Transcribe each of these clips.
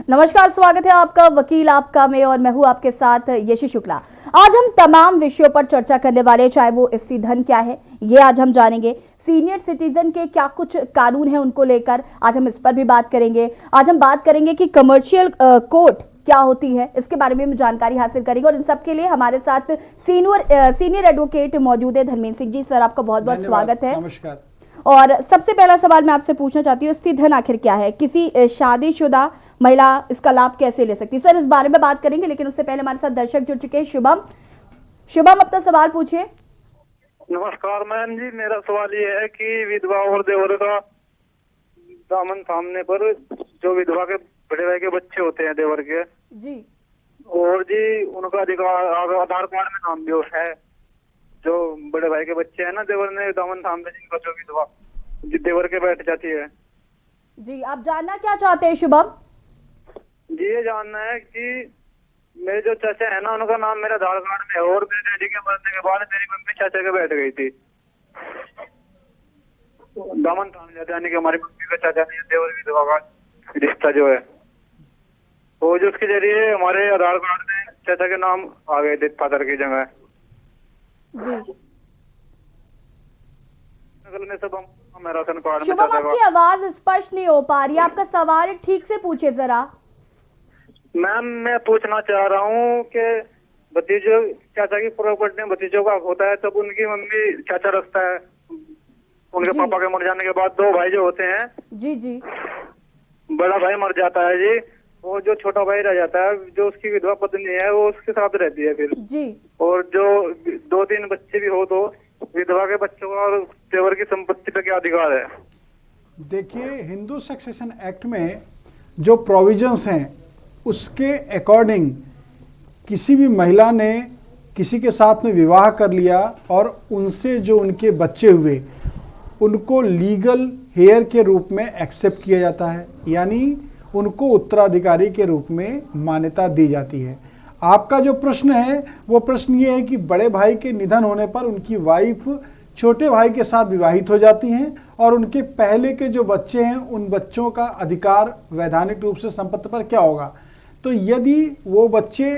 नमस्कार, स्वागत है आपका वकील आपका में और मैं हूं आपके साथ यशी शुक्ला। आज हम तमाम विषयों पर चर्चा करने वाले हैं, चाहे वो स्त्री धन क्या है ये आज हम जानेंगे, सीनियर सिटीजन के क्या कुछ कानून हैं उनको लेकर आज हम इस पर भी बात करेंगे। आज हम बात करेंगे कि कमर्शियल कोर्ट क्या होती है, इसके बारे में हम जानकारी हासिल करेंगे और इन सब के लिए हमारे साथ सीनियर एडवोकेट मौजूद है धर्मेंद्र सिंह जी। सर, आपका बहुत बहुत स्वागत है। नमस्कार। और सबसे पहला सवाल मैं आपसे पूछना चाहती हूँ, स्त्री धन आखिर क्या है? किसी शादीशुदा महिला इसका लाभ कैसे ले सकती है? सर, इस बारे में बात करेंगे, लेकिन उससे पहले हमारे साथ दर्शक जुड़ चुके हैं। शुभम अपना सवाल पूछिए। नमस्कार मैम जी, मेरा सवाल ये है कि विधवा और देवर का दामन थामने पर जो विधवा के बड़े भाई के बच्चे होते हैं देवर के जी, और जी उनका अधिकार आधार कार्ड में नाम भी है। जो बड़े भाई के बच्चे हैं ना, देवर ने दामन थाम ले जिनका, जो विधवा देवर के बैठ जाती है। जी, आप जानना क्या चाहते हैं शुभम? जी, ये जानना है कि मेरे जो चाचा है ना, उनका नाम मेरे आधार कार्ड में है और मेरे डैडी के मरने के बाद मेरी मम्मी चाचा के बैठ गई थी। दामन थाम जाते, यानी कि हमारी मम्मी का चाचा नहीं, देवर विधवा का रिश्ता जो है वो, जो उसके जरिए हमारे आधार कार्ड में चाचा के नाम आ गए थे फादर की जगह। जी में सब हम राशन कार्ड में शुभम, आपकी आवाज स्पष्ट नहीं हो पा रही है, आपका सवाल ठीक से पूछिए जरा। मैम, मैं पूछना चाह रहा हूँ कि भतीजों चाचा की प्रॉपर्टी में भतीजों का हक होता है, तब उनकी मम्मी चाचा रखता है। उनके पापा के मर जाने के बाद दो भाई जो होते हैं, जी जी, बड़ा भाई मर जाता है जी, वो जो छोटा भाई रह जाता है, जो उसकी विधवा पत्नी है वो उसके साथ रहती है फिर जी। और जो 2-3 बच्चे भी हो तो विधवा के बच्चों का और देवर की संपत्ति पे क्या अधिकार है? देखिए, हिंदू सक्सेशन एक्ट में जो प्रोविजंस हैं उसके अकॉर्डिंग किसी भी महिला ने किसी के साथ में विवाह कर लिया और उनसे जो उनके बच्चे हुए उनको लीगल हेयर के रूप में एक्सेप्ट किया जाता है, यानी उनको उत्तराधिकारी के रूप में मान्यता दी जाती है। आपका जो प्रश्न है वो प्रश्न ये है कि बड़े भाई के निधन होने पर उनकी वाइफ छोटे भाई के साथ विवाहित हो जाती हैं और उनके पहले के जो बच्चे हैं उन बच्चों का अधिकार वैधानिक रूप से संपत्ति पर क्या होगा? तो यदि वो बच्चे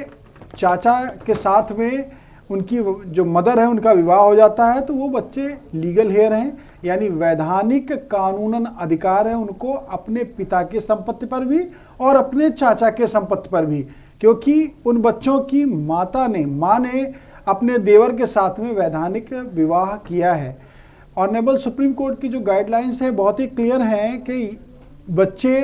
चाचा के साथ में उनकी जो मदर है उनका विवाह हो जाता है तो वो बच्चे लीगल हेयर हैं, यानी वैधानिक कानूनन अधिकार है उनको अपने पिता की संपत्ति पर भी और अपने चाचा के संपत्ति पर भी, क्योंकि उन बच्चों की माँ ने अपने देवर के साथ में वैधानिक विवाह किया है। ऑनरेबल सुप्रीम कोर्ट की जो गाइडलाइंस है बहुत ही क्लियर हैं कि बच्चे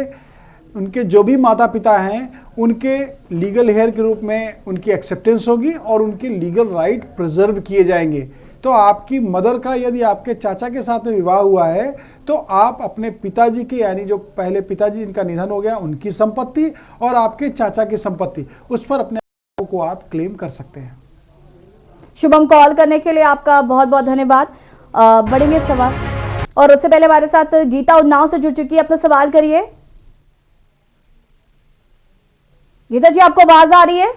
उनके जो भी माता पिता हैं उनके लीगल हेयर के रूप में उनकी एक्सेप्टेंस होगी और उनके लीगल राइट प्रिजर्व किए जाएंगे। तो आपकी मदर का यदि आपके चाचा के साथ में विवाह हुआ है तो आप अपने पिताजी के, यानी जो पहले पिताजी जिनका निधन हो गया उनकी संपत्ति और आपके चाचा की संपत्ति, उस पर अपने को आप क्लेम कर सकते हैं। शुभम, कॉल करने के लिए आपका बहुत बहुत धन्यवाद। बढ़ेंगे सवाल, और उससे पहले हमारे साथ गीता उन्नाव से जुड़ चुकी है, अपना सवाल करिए। गीता जी, आपको आवाज आ रही है?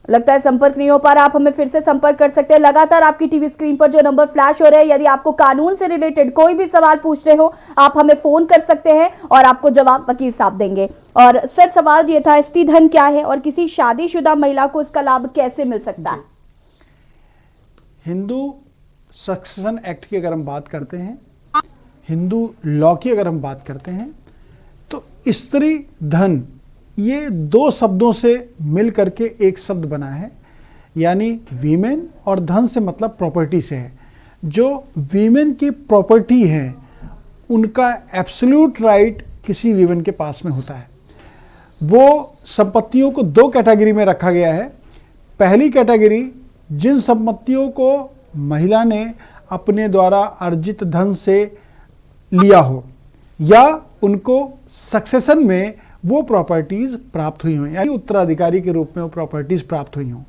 लगता है संपर्क नहीं हो पा रहा, आप हमें फिर से संपर्क कर सकते हैं। लगातार आपकी टीवी स्क्रीन पर जो नंबर फ्लैश हो रहे हैं, यदि आपको कानून से रिलेटेड कोई भी सवाल पूछने हो आप हमें फोन कर सकते हैं और आपको जवाब वकील साहब देंगे। और सर, सवाल ये था, स्त्री धन क्या है और किसी शादीशुदा महिला को इसका लाभ कैसे मिल सकता है? हिंदू सक्सेशन एक्ट की अगर हम बात करते हैं, हिंदू लॉ की अगर हम बात करते हैं, तो स्त्री धन ये दो शब्दों से मिल करके एक शब्द बना है, यानी वीमेन, और धन से मतलब प्रॉपर्टी से है। जो वीमेन की प्रॉपर्टी है उनका एब्सोल्यूट राइट किसी वीमेन के पास में होता है। वो संपत्तियों को दो कैटेगरी में रखा गया है। पहली कैटेगरी, जिन संपत्तियों को महिला ने अपने द्वारा अर्जित धन से लिया हो या उनको सक्सेशन में वो प्रॉपर्टीज प्राप्त हुई हों, यानी उत्तराधिकारी के रूप में वो प्रॉपर्टीज प्राप्त हुई हों।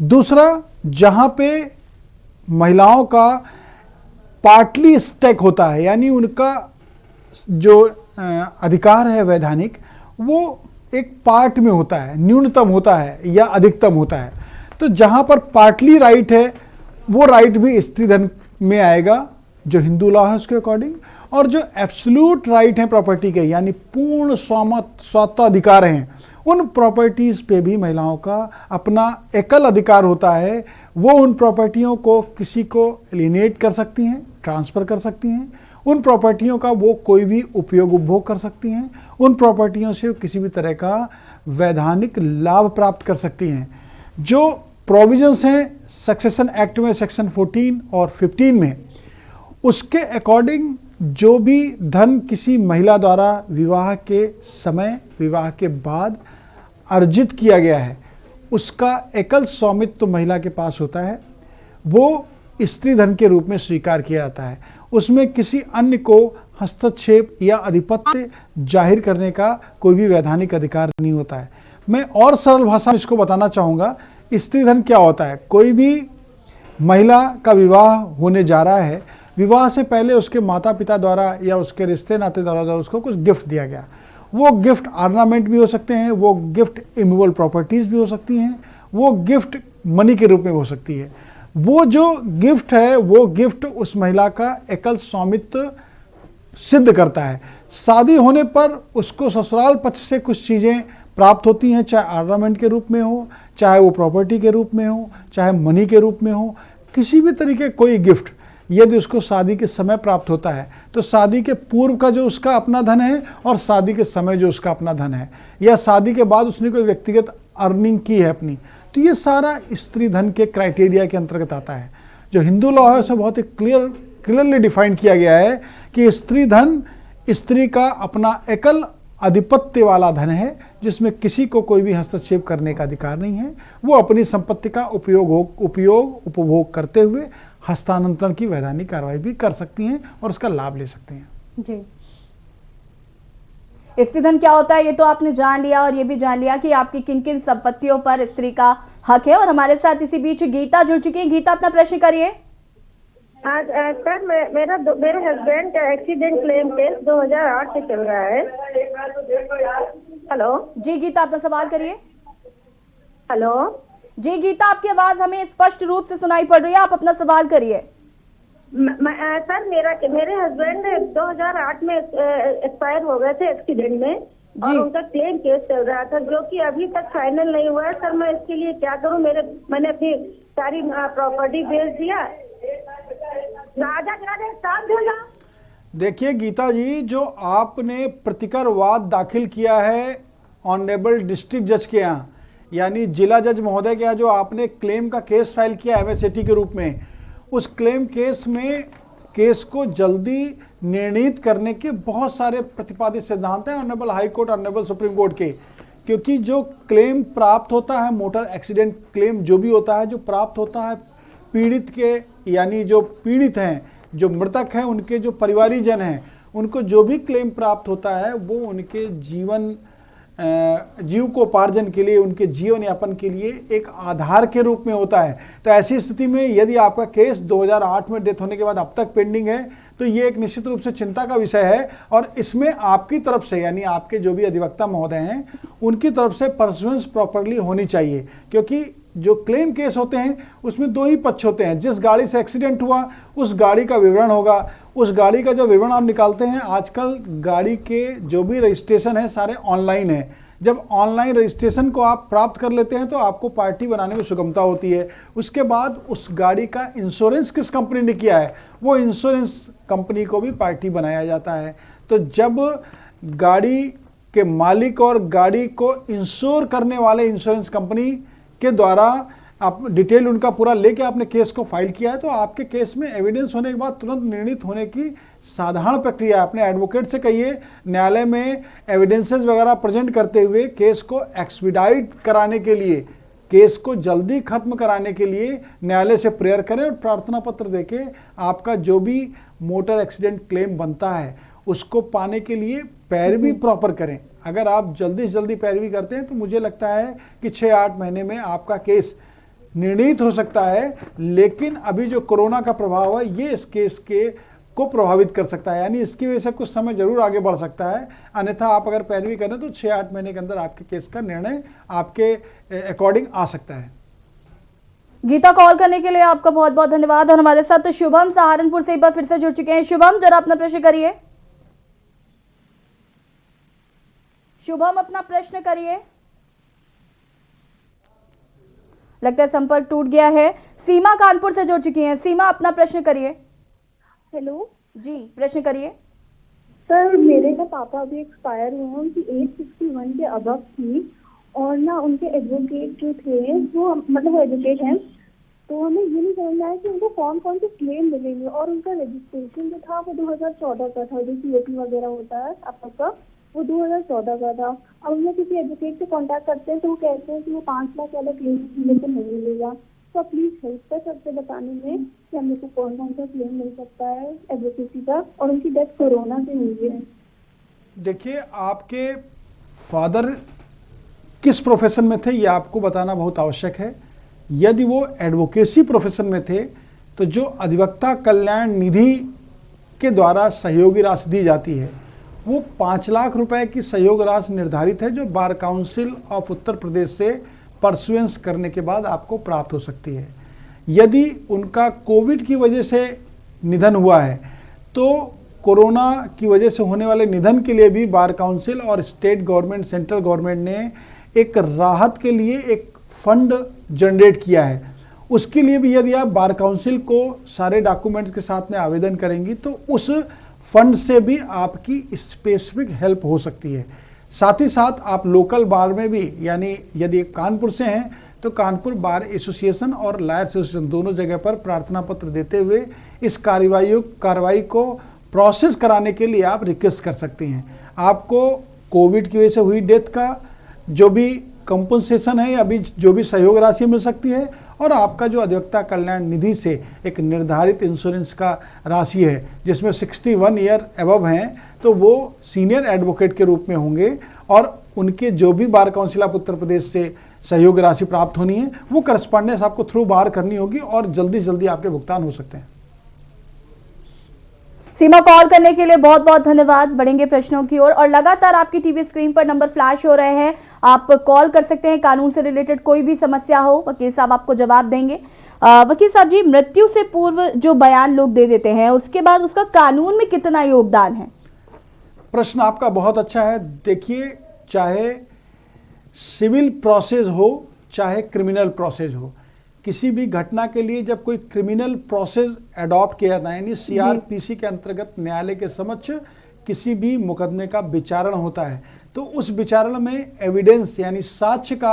दूसरा, जहाँ पे महिलाओं का पार्टली स्टेक होता है, यानी उनका जो अधिकार है वैधानिक वो एक पार्ट में होता है, न्यूनतम होता है या अधिकतम होता है। तो जहाँ पर पार्टली राइट है वो राइट भी स्त्री धन में आएगा, जो हिंदू लॉ है उसके अकॉर्डिंग, और जो एब्सोल्यूट राइट है प्रॉपर्टी के, यानी पूर्ण स्वामित्वाधिकार हैं, उन प्रॉपर्टीज़ पे भी महिलाओं का अपना एकल अधिकार होता है। वो उन प्रॉपर्टियों को किसी को एलिनेट कर सकती हैं, ट्रांसफ़र कर सकती हैं, उन प्रॉपर्टियों का वो कोई भी उपयोग उपभोग कर सकती हैं, उन प्रॉपर्टियों से किसी भी तरह का वैधानिक लाभ प्राप्त कर सकती हैं। जो प्रोविजंस हैं सक्सेशन एक्ट में सेक्शन 14 और 15 में, उसके अकॉर्डिंग जो भी धन किसी महिला द्वारा विवाह के समय, विवाह के बाद अर्जित किया गया है, उसका एकल स्वामित्व महिला के पास होता है, वो स्त्री धन के रूप में स्वीकार किया जाता है। उसमें किसी अन्य को हस्तक्षेप या आधिपत्य जाहिर करने का कोई भी वैधानिक अधिकार नहीं होता है। मैं और सरल भाषा में इसको बताना चाहूँगा, स्त्री धन क्या होता है। कोई भी महिला का विवाह होने जा रहा है, विवाह से पहले उसके माता पिता द्वारा या उसके रिश्ते नाते द्वारा उसको कुछ गिफ्ट दिया गया। वो गिफ्ट ऑर्नामेंट भी हो सकते हैं, वो गिफ्ट इमूवेबल प्रॉपर्टीज़ भी हो सकती हैं, वो गिफ्ट मनी के रूप में हो सकती है। वो जो गिफ्ट है, वो गिफ्ट उस महिला का एकल स्वामित्व सिद्ध करता है। शादी होने पर उसको ससुराल पक्ष से कुछ चीज़ें प्राप्त होती हैं, चाहे ऑर्नामेंट के रूप में हो, चाहे वो प्रॉपर्टी के रूप में हो, चाहे मनी के रूप में हो, किसी भी तरीके कोई गिफ्ट यदि उसको शादी के समय प्राप्त होता है, तो शादी के पूर्व का जो उसका अपना धन है और शादी के समय जो उसका अपना धन है, या शादी के बाद उसने कोई व्यक्तिगत अर्निंग की है अपनी, तो ये सारा स्त्री धन के क्राइटेरिया के अंतर्गत आता है। जो हिंदू लॉ है उसे बहुत ही क्लियरली डिफाइन किया गया है कि स्त्री धन स्त्री का अपना एकल आधिपत्य वाला धन है, जिसमें किसी को कोई भी हस्तक्षेप करने का अधिकार नहीं है। वो अपनी संपत्ति का उपभोग करते हुए हस्तांतरण की वैधानिक कार्रवाई भी कर सकती हैं और उसका लाभ ले सकती हैं। जी, स्त्री धन क्या होता है ये तो आपने जान लिया, और ये भी जान लिया कि आपकी किन किन संपत्तियों पर स्त्री का हक है। और हमारे साथ इसी बीच गीता जुड़ चुकी है। गीता, अपना प्रश्न करिए। हाँ सर, मेरे हस्बैंड का एक्सीडेंट क्लेम केस 2008 से चल रहा है। हेलो जी गीता, अपना सवाल करिए। हेलो जी गीता, आपकी आवाज हमें स्पष्ट रूप से सुनाई पड़ रही है, आप अपना सवाल करिए। सर, मेरे हस्बैंड 2008 में एक्सपायर हो गए थे एक्सीडेंट में, और उनका क्लेम केस चल रहा था जो कि अभी तक फाइनल नहीं हुआ है। सर, मैं इसके लिए क्या करूं? मैंने अपनी सारी प्रॉपर्टी बेच दिया। देखिए गीता जी, जो आपने प्रतिकर वाद दाखिल किया है ऑनरेबल डिस्ट्रिक्ट जज के यहाँ, यानी जिला जज महोदय के यहाँ, जो आपने क्लेम का केस फाइल किया है एमएसएटी के रूप में, उस क्लेम केस में केस को जल्दी निर्णीत करने के बहुत सारे प्रतिपादित सिद्धांत हैं honourable high court, honourable supreme court के। क्योंकि जो क्लेम प्राप्त होता है, मोटर एक्सीडेंट क्लेम जो भी होता है, जो प्राप्त होता है पीड़ित के, यानी जो पीड़ित हैं, जो मृतक हैं, उनके जो परिवारीजन हैं, उनको जो भी क्लेम प्राप्त होता है वो उनके जीविकोपार्जन के लिए, उनके जीवन यापन के लिए एक आधार के रूप में होता है। तो ऐसी स्थिति में यदि आपका केस 2008 में डेथ होने के बाद अब तक पेंडिंग है, तो ये एक निश्चित रूप से चिंता का विषय है। और इसमें आपकी तरफ से, यानी आपके जो भी अधिवक्ता महोदय हैं, उनकी तरफ से परसुएंस प्रॉपर्ली होनी चाहिए। क्योंकि जो क्लेम केस होते हैं उसमें दो ही पक्ष होते हैं। जिस गाड़ी से एक्सीडेंट हुआ उस गाड़ी का विवरण होगा, उस गाड़ी का जो विवरण आप निकालते हैं, आजकल गाड़ी के जो भी रजिस्ट्रेशन है सारे ऑनलाइन है। जब ऑनलाइन रजिस्ट्रेशन को आप प्राप्त कर लेते हैं तो आपको पार्टी बनाने में सुगमता होती है। उसके बाद उस गाड़ी का इंश्योरेंस किस कंपनी ने किया है, वो इंश्योरेंस कंपनी को भी पार्टी बनाया जाता है। तो जब गाड़ी के मालिक और गाड़ी को इंश्योर करने वाले इंश्योरेंस कंपनी के द्वारा आप डिटेल उनका पूरा लेके आपने केस को फाइल किया है, तो आपके केस में एविडेंस होने के बाद तुरंत निर्णीत होने की साधारण प्रक्रिया है। अपने एडवोकेट से कहिए, न्यायालय में एविडेंसेस वगैरह प्रेजेंट करते हुए केस को एक्सपीडाइट कराने के लिए, केस को जल्दी खत्म कराने के लिए न्यायालय से प्रेयर करें और प्रार्थना पत्र देके आपका जो भी मोटर एक्सीडेंट क्लेम बनता है उसको पाने के लिए पैरवी प्रॉपर करें। अगर आप जल्दी से जल्दी पैरवी करते हैं तो मुझे लगता है कि 6-8 महीने में आपका केस निर्णीत हो सकता है। लेकिन अभी जो कोरोना का प्रभाव है ये इस केस को प्रभावित कर सकता है, यानी इसकी वजह से कुछ समय जरूर आगे बढ़ सकता है। अन्यथा आप अगर पैरवी करें तो 6-8 महीने के अंदर आपके केस का निर्णय आपके अकॉर्डिंग आ सकता है। गीता, कॉल करने के लिए आपका बहुत बहुत धन्यवाद। और हमारे साथ शुभम सहारनपुर से एक बार फिर से जुड़ चुके हैं। शुभम, जरा अपना प्रश्न करिए। शुभम, अपना प्रश्न करिए। लगता है संपर्क टूट गया है। सीमा कानपुर से जुड़ चुकी हैं। सीमा, अपना प्रश्न करिए। हेलो जी, प्रश्न करिए। सर, मेरे का पापा अभी एक्सपायर हुए हैं, उनकी एज 61 के अबव थी और ना उनके एडवोकेट जो थे वो मतलब वो एडवोकेट हैं, तो हमें ये नहीं समझ में आया कि उनको कौन कौन से क्लेम मिलेंगे। और उनका रजिस्ट्रेशन जो था वो 2014 का था, जो COP वगैरह होता है आप सबका, वो 2014 का था। अब हम लोग किसी एडवोकेट से कांटेक्ट करते हैं तो वो कहते हैं कि वो 5 लाख वाला क्लेम मिले तो नहीं मिलेगा। तो प्लीज हेल्प कर सकते बताने में कि हम लोग को कौन कौन सा क्लेम मिल सकता है एडवोकेसी का। और उनकी डेथ कोरोना से हुई है। देखिए, आपके फादर किस प्रोफेशन में थे ये आपको बताना बहुत आवश्यक है। यदि वो एडवोकेसी प्रोफेशन में थे तो जो अधिवक्ता कल्याण निधि के द्वारा सहयोगी राशि दी जाती है वो 5 लाख रुपए की सहयोग राशि निर्धारित है, जो bar council of Uttar Pradesh से परसुएंस करने के बाद आपको प्राप्त हो सकती है। यदि उनका कोविड की वजह से निधन हुआ है तो कोरोना की वजह से होने वाले निधन के लिए भी बार काउंसिल और स्टेट गवर्नमेंट, सेंट्रल गवर्नमेंट ने एक राहत के लिए एक फंड जनरेट किया है। उसके लिए भी यदि आप बार काउंसिल को सारे डॉक्यूमेंट्स के साथ में आवेदन करेंगी तो उस फंड से भी आपकी स्पेसिफिक हेल्प हो सकती है। साथ ही साथ आप लोकल बार में भी, यानी यदि कानपुर से हैं तो कानपुर बार एसोसिएशन और लायर एसोसिएशन दोनों जगह पर प्रार्थना पत्र देते हुए इस कार्रवाई को प्रोसेस कराने के लिए आप रिक्वेस्ट कर सकते हैं। आपको कोविड की वजह से हुई डेथ का जो भी कंपनसेशन है, अभी जो भी सहयोग राशि मिल सकती है, और आपका जो अधिवक्ता कल्याण निधि से एक निर्धारित इंश्योरेंस का राशि है जिसमें 61 ईयर एबव हैं तो वो सीनियर एडवोकेट के रूप में होंगे और उनके जो भी bar council of Uttar Pradesh से सहयोग राशि प्राप्त होनी है वो करस्पॉन्डेंस आपको थ्रू बार करनी होगी और जल्दी से जल्दी आपके भुगतान हो सकते हैं। सीमा, कॉल करने के लिए बहुत बहुत धन्यवाद। बढ़ेंगे प्रश्नों की ओर और लगातार आपकी टीवी स्क्रीन पर नंबर फ्लैश हो रहे हैं, आप कॉल कर सकते हैं। कानून से रिलेटेड कोई भी समस्या हो, वकील साहब आपको जवाब देंगे। वकील साहब जी, मृत्यु से पूर्व जो बयान लोग दे देते हैं उसके बाद उसका कानून में कितना योगदान है? प्रश्न आपका बहुत अच्छा है। देखिए, चाहे सिविल प्रोसेस हो चाहे क्रिमिनल प्रोसेस हो, किसी भी घटना के लिए जब कोई क्रिमिनल प्रोसेस अडॉप्ट किया जाता है, यानी CRPC के अंतर्गत न्यायालय के समक्ष किसी भी मुकदमे का विचारण होता है, तो उस विचारण में एविडेंस यानी साक्ष्य का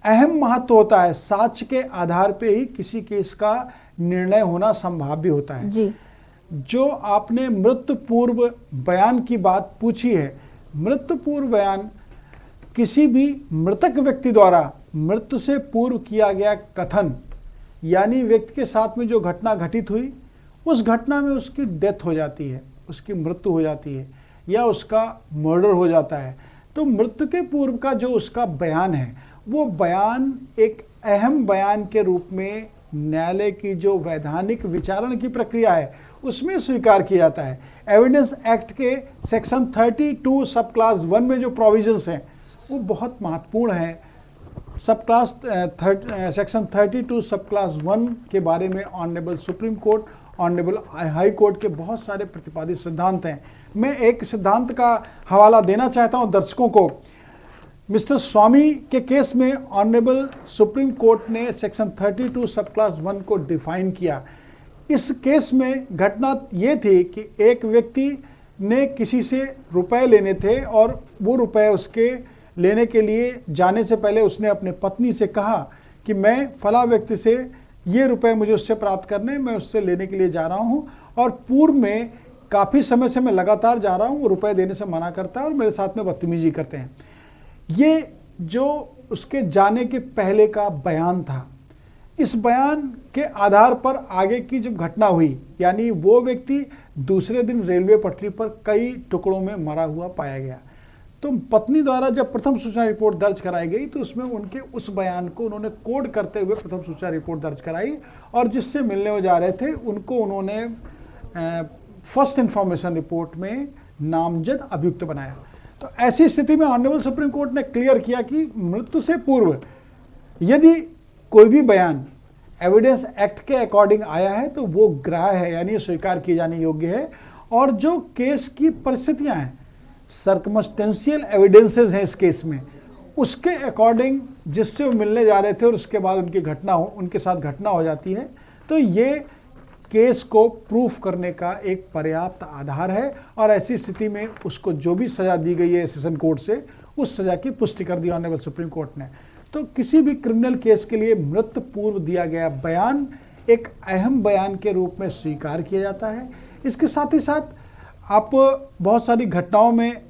अहम महत्व होता है। साक्ष्य के आधार पे ही किसी केस का निर्णय होना संभाव्य होता है जी। जो आपने मृत्यु पूर्व बयान की बात पूछी है, मृत्यु पूर्व बयान किसी भी मृतक व्यक्ति द्वारा मृत्यु से पूर्व किया गया कथन, यानी व्यक्ति के साथ में जो घटना घटित हुई उस घटना में उसकी डेथ हो जाती है, उसकी मृत्यु हो जाती है या उसका मर्डर हो जाता है, तो मृत्यु के पूर्व का जो उसका बयान है वो बयान एक अहम बयान के रूप में न्यायालय की जो वैधानिक विचारण की प्रक्रिया है उसमें स्वीकार किया जाता है। एविडेंस एक्ट के सेक्शन 32 सब क्लास 1 में जो प्रोविजंस हैं वो बहुत महत्वपूर्ण है। सब क्लास सेक्शन 32 सब क्लास 1 के बारे में honourable supreme court, honourable high court के बहुत सारे प्रतिपादित सिद्धांत हैं। मैं एक सिद्धांत का हवाला देना चाहता हूं दर्शकों को। मिस्टर स्वामी के केस में ऑनरेबल सुप्रीम कोर्ट ने सेक्शन 32 सब क्लास 1 को डिफाइन किया। इस केस में घटना ये थी कि एक व्यक्ति ने किसी से रुपए लेने थे और वो रुपए उसके लेने के लिए जाने से पहले उसने अपने पत्नी से कहा कि मैं फला व्यक्ति से ये रुपए मुझे उससे प्राप्त करने, मैं उससे लेने के लिए जा रहा हूँ, और पूर्व में काफ़ी समय से मैं लगातार जा रहा हूँ, वो रुपए देने से मना करता है और मेरे साथ में बदतमीजी करते हैं। ये जो उसके जाने के पहले का बयान था, इस बयान के आधार पर आगे की जब घटना हुई, यानी वो व्यक्ति दूसरे दिन रेलवे पटरी पर कई टुकड़ों में मरा हुआ पाया गया, तो पत्नी द्वारा जब प्रथम सूचना रिपोर्ट दर्ज कराई गई तो उसमें उनके उस बयान को उन्होंने कोड करते हुए प्रथम सूचना रिपोर्ट दर्ज कराई और जिससे मिलने हो जा रहे थे उनको उन्होंने फर्स्ट इंफॉर्मेशन रिपोर्ट में नामजद अभियुक्त बनाया। तो ऐसी स्थिति में ऑनरेबल सुप्रीम कोर्ट ने क्लियर किया कि मृत्यु से पूर्व यदि कोई भी बयान एविडेंस एक्ट के अकॉर्डिंग आया है तो वो ग्राह्य है, यानी स्वीकार किए जाने योग्य है। और जो केस की परिस्थितियां हैं, सर्कमस्टेंशियल एविडेंसेस हैं इस केस में, उसके अकॉर्डिंग जिससे वो मिलने जा रहे थे और उसके बाद उनके साथ घटना हो जाती है, तो ये केस को प्रूफ करने का एक पर्याप्त आधार है। और ऐसी स्थिति में उसको जो भी सजा दी गई है सेशन कोर्ट से, उस सजा की पुष्टि कर दी ऑनरेबल सुप्रीम कोर्ट ने। तो किसी भी क्रिमिनल केस के लिए मृत्यु पूर्व दिया गया बयान एक अहम बयान के रूप में स्वीकार किया जाता है। इसके साथ ही साथ आप बहुत सारी घटनाओं में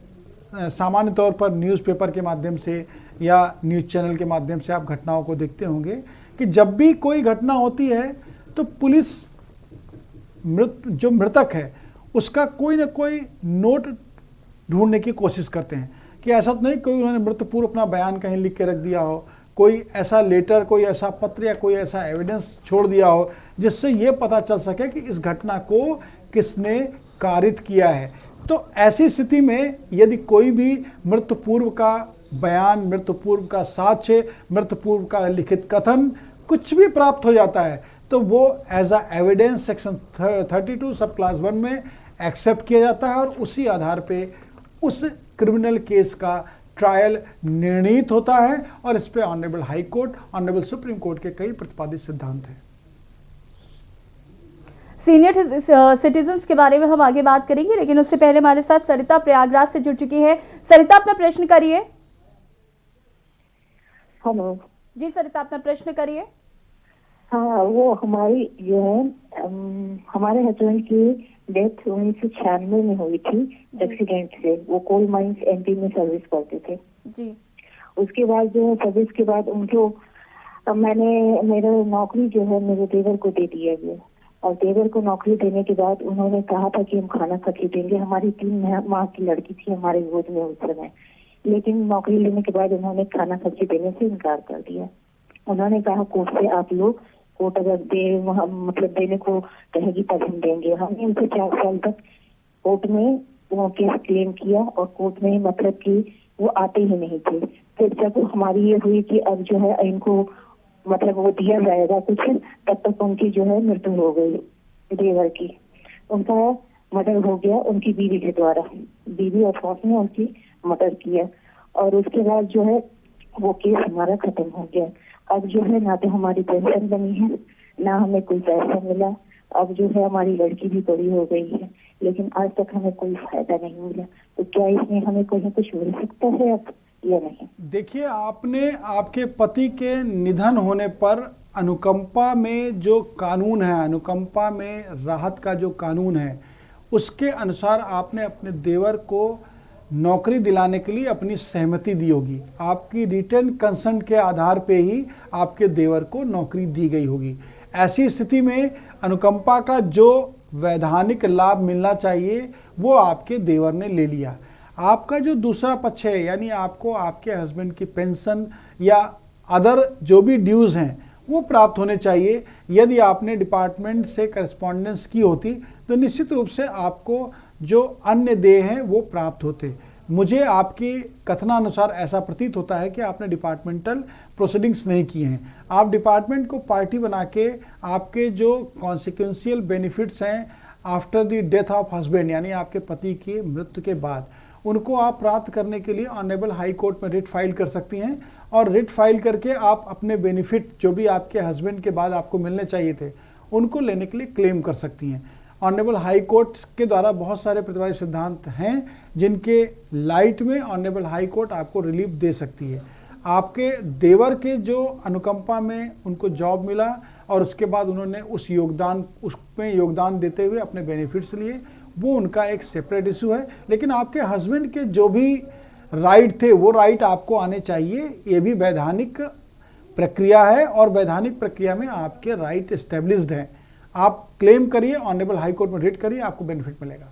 सामान्य तौर पर न्यूज़पेपर के माध्यम से या न्यूज़ चैनल के माध्यम से आप घटनाओं को देखते होंगे कि जब भी कोई घटना होती है तो पुलिस जो मृतक है उसका कोई ना कोई नोट ढूंढने की कोशिश करते हैं कि ऐसा तो नहीं कोई उन्होंने मृत्यु पूर्व अपना बयान कहीं लिख के रख दिया हो, कोई ऐसा लेटर, कोई ऐसा पत्र या कोई ऐसा एविडेंस छोड़ दिया हो जिससे ये पता चल सके कि इस घटना को किसने कारित किया है। तो ऐसी स्थिति में यदि कोई भी मृत्यु पूर्व का बयान, मृत्यु पूर्व का साक्ष्य, मृत्यु पूर्व का लिखित कथन कुछ भी प्राप्त हो जाता है तो वो एज अ एविडेंस सेक्शन 32 सब क्लास 1 में एक्सेप्ट किया जाता है और उसी आधार पे उस क्रिमिनल केस का ट्रायल निर्णीत होता है। और इस पे honourable high court, honourable supreme court के कई प्रतिपादित सिद्धांत हैं। सीनियर सिटीजन्स के बारे में हम आगे बात करेंगे, लेकिन उससे पहले हमारे साथ सरिता प्रयागराज से जुड़ चुकी है। सरिता, अपना प्रश्न करिए। हेलो जी सरिता, अपना प्रश्न करिए। हाँ, वो हमारी जो है हमारे हस्बैंड की डेथ 1996 में हुई थी एक्सीडेंट से। वो कोल माइंस एमपी में सर्विस करते थे जी। उसके बाद जो है सर्विस के बाद उनको मेरा नौकरी जो है मेरे देवर को दे दिया गया। और देवर को नौकरी देने के बाद उन्होंने कहा था कि हम खाना खर्ची देंगे। हमारी 3 माह की लड़की थी हमारे गोद में उस समय, लेकिन नौकरी लेने के बाद उन्होंने खाना खर्ची देने से इनकार कर दिया। उन्होंने कहा कोर्ट से आप लोग, कोर्ट अगर मतलब देने को कहेगी तब हम देंगे। हमने उनसे 4 साल तक कोर्ट में वो केस क्लेम किया और कोर्ट में मतलब कि वो आते ही नहीं थे। फिर जब हमारी ये हुई कि अब जो है इनको मतलब वो दिया जाएगा कुछ, तब तक उनकी जो है मृत्यु हो गई देवर की। उनका मर्डर हो गया उनकी बीवी के द्वारा। बीवी और सास ने उनकी मर्डर किया और उसके बाद जो है वो केस हमारा खत्म हो गया। अब जो है ना तो हमारी पेंशन बनी है, ना हमें कोई पैसा मिला। अब जो है हमारी लड़की भी बड़ी हो गई है, लेकिन आज तक हमें कोई फायदा नहीं मिला। तो क्या इसमें हमें कहीं कुछ मिल सकता है अब या नहीं? देखिए, आपने आपके पति के निधन होने पर अनुकंपा में जो कानून है, अनुकंपा में राहत का जो कानून है, उसके अनुसार आपने अपने देवर को नौकरी दिलाने के लिए अपनी सहमति दी होगी। आपकी रिटर्न कंसेंट के आधार पे ही आपके देवर को नौकरी दी गई होगी। ऐसी स्थिति में अनुकंपा का जो वैधानिक लाभ मिलना चाहिए वो आपके देवर ने ले लिया। आपका जो दूसरा पक्ष है, यानी आपको आपके हस्बैंड की पेंशन या अदर जो भी ड्यूज़ हैं वो प्राप्त होने चाहिए। यदि आपने डिपार्टमेंट से करस्पॉन्डेंस की होती तो निश्चित रूप से आपको जो अन्य देय हैं वो प्राप्त होते। मुझे आपकी कथनानुसार ऐसा प्रतीत होता है कि आपने डिपार्टमेंटल प्रोसीडिंग्स नहीं किए हैं। आप डिपार्टमेंट को पार्टी बना के आपके जो कॉन्सिक्वेंशियल बेनिफिट्स हैं after the death of husband, यानी आपके पति की मृत्यु के बाद, उनको आप प्राप्त करने के लिए ऑनरेबल हाई कोर्ट में रिट फाइल कर सकती हैं। और रिट फाइल करके आप अपने बेनिफिट जो भी आपके हस्बैंड के बाद आपको मिलने चाहिए थे उनको लेने के लिए क्लेम कर सकती हैं। ऑनरेबल हाई कोर्ट के द्वारा बहुत सारे प्रतिवादी सिद्धांत हैं जिनके लाइट में ऑनरेबल हाई कोर्ट आपको रिलीफ दे सकती है। आपके देवर के जो अनुकंपा में उनको जॉब मिला और उसके बाद उन्होंने उसमें योगदान देते हुए अपने बेनिफिट्स लिए, वो उनका एक सेपरेट इशू है। लेकिन आपके हस्बैंड के जो भी राइट थे वो राइट आपको आने चाहिए। ये भी वैधानिक प्रक्रिया है और वैधानिक प्रक्रिया में आपके राइट एस्टेब्लिश्ड हैं। आप क्लेम करिए, ऑनरेबल हाई कोर्ट में रिट करिए, आपको बेनिफिट मिलेगा।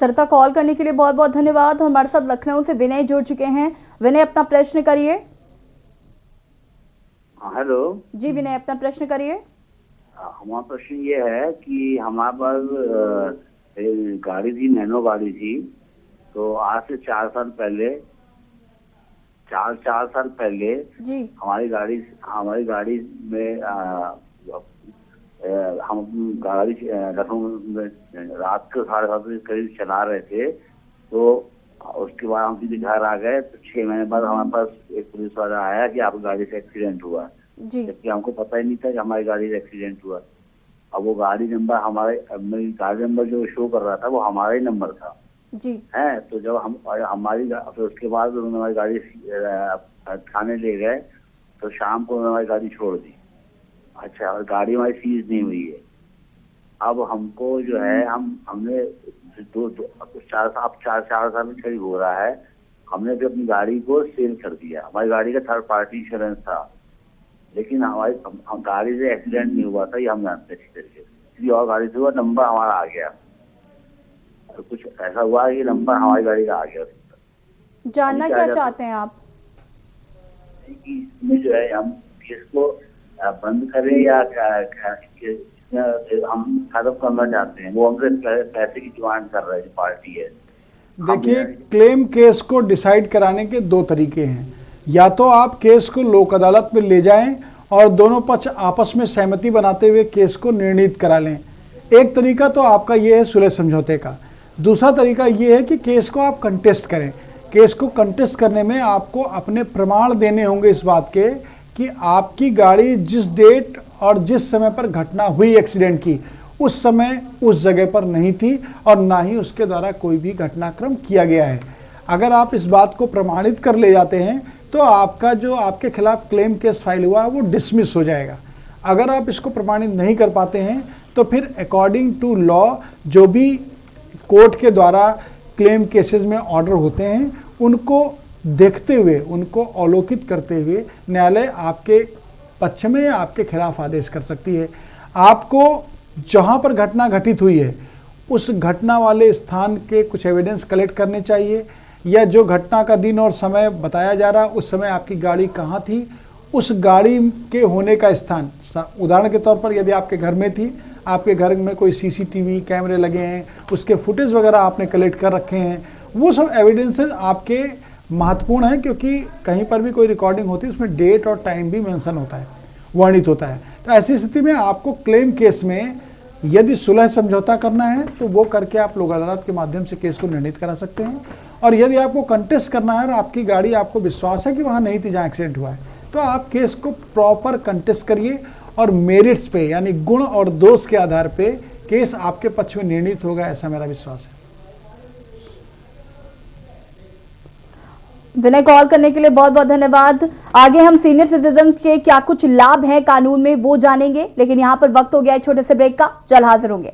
सरिता, कॉल करने के लिए बहुत बहुत धन्यवाद। हमारे साथ लखनऊ से विनय जुड़ चुके हैं। विनय, अपना प्रश्न करिए। हेलो जी विनय, अपना प्रश्न करिए। हमारा प्रश्न ये है कि हमारे पास गाड़ी थी, नैनो गाड़ी थी। तो आज से 4 साल पहले चार साल पहले जी हमारी गाड़ी में हम गाड़ी लखनऊ में रात को 7:30 बजे करीब चला रहे थे, तो उसके बाद हम सीधे घर आ गए। तो 6 महीने बाद हमारे पास एक पुलिस वाला आया कि आपकी गाड़ी से एक्सीडेंट हुआ, जी जबकि हमको पता ही नहीं था कि हमारी गाड़ी से एक्सीडेंट हुआ। अब वो गाड़ी नंबर जो शो कर रहा था वो हमारा ही नंबर था जी है। तो जब फिर उसके बाद उन्होंने हमारी गाड़ी थाने ले गए, तो शाम को उन्होंने हमारी गाड़ी छोड़ दी। अच्छा, और गाड़ी हमारी सीज नहीं हुई है। अब हमको जो है हमने 4 साल करीब हो रहा है, हमने भी अपनी गाड़ी को सेल कर दिया। हमारी गाड़ी का 3rd पार्टी इंश्योरेंस था, लेकिन हमारी गाड़ी से एक्सीडेंट नहीं हुआ था, ये हम जानते अच्छी तरीके से। किसी और गाड़ी से हुआ, नंबर हमारा आ गया, तो कुछ ऐसा हुआ कि नंबर हमारी गाड़ी का आ गया। जानना क्या चाहते हैं आप? इसमें जो है हम केस को बंद करें या हम खत्म करना चाहते हैं। वो हमसे पैसे की डिमांड कर रहे हैं, पार्टी है। देखिए, क्लेम केस को डिसाइड कराने के 2 तरीके हैं। या तो आप केस को लोक अदालत में ले जाएं और दोनों पक्ष आपस में सहमति बनाते हुए केस को निर्णीत करा लें। एक तरीका तो आपका ये है सुलह समझौते का। दूसरा तरीका ये है कि केस को आप कंटेस्ट करें। केस को कंटेस्ट करने में आपको अपने प्रमाण देने होंगे इस बात के कि आपकी गाड़ी जिस डेट और जिस समय पर घटना हुई एक्सीडेंट की, उस समय उस जगह पर नहीं थी और ना ही उसके द्वारा कोई भी घटनाक्रम किया गया है। अगर आप इस बात को प्रमाणित कर ले जाते हैं तो आपका जो आपके खिलाफ क्लेम केस फाइल हुआ है वो डिसमिस हो जाएगा। अगर आप इसको प्रमाणित नहीं कर पाते हैं तो फिर अकॉर्डिंग टू लॉ जो भी कोर्ट के द्वारा क्लेम केसेस में ऑर्डर होते हैं उनको देखते हुए, उनको अवलोकित करते हुए न्यायालय आपके पक्ष में या आपके खिलाफ आदेश कर सकती है। आपको जहां पर घटना घटित हुई है उस घटना वाले स्थान के कुछ एविडेंस कलेक्ट करने चाहिए, या जो घटना का दिन और समय बताया जा रहा उस समय आपकी गाड़ी कहाँ थी, उस गाड़ी के होने का स्थान। उदाहरण के तौर पर यदि आपके घर में थी, आपके घर में कोई सीसीटीवी कैमरे लगे हैं, उसके फुटेज वगैरह आपने कलेक्ट कर रखे हैं, वो सब एविडेंसेस आपके महत्वपूर्ण है, क्योंकि कहीं पर भी कोई रिकॉर्डिंग होती है उसमें डेट और टाइम भी मेंशन होता है, वर्णित होता है। तो ऐसी स्थिति में आपको क्लेम केस में यदि सुलह समझौता करना है तो वो करके आप लोक अदालत के माध्यम से केस को निर्णीत करा सकते हैं। और यदि आपको कंटेस्ट करना है और आपकी गाड़ी, आपको विश्वास है कि वहाँ नहीं थी जहाँ एक्सीडेंट हुआ है, तो आप केस को प्रॉपर कंटेस्ट करिए और मेरिट्स पे यानी गुण और दोष के आधार पे केस आपके पक्ष में निर्णीत होगा, ऐसा मेरा विश्वास है। विनय, कॉल करने के लिए बहुत बहुत धन्यवाद। आगे हम सीनियर सिटीजन के क्या कुछ लाभ हैं कानून में वो जानेंगे, लेकिन यहाँ पर वक्त हो गया है छोटे से ब्रेक का। जल्द हाजिर होंगे।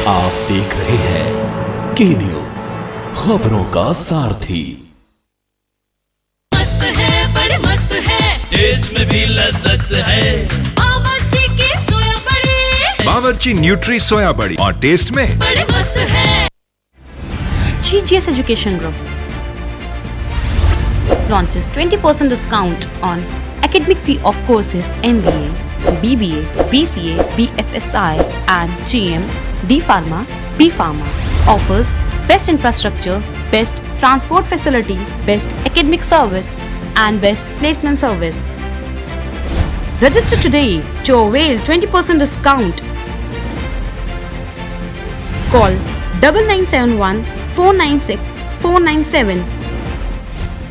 आप देख रहे हैं के न्यूज, खबरों का सारथी। मस्त है, बड़े मस्त है, टेस्ट में भी लज्जत है। बावर्ची की सोया बड़ी, बावर्ची न्यूट्री सोया बड़ी, और टेस्ट में बड़े मस्त है। GGS Education Group launches 20% discount on academic fee of courses MBA, BBA, BCA, BFSI and GM, D Pharma, B Pharma. Offers best infrastructure, best transport facility, best academic service and best placement service. Register today to avail 20% discount. Call 9971 496 497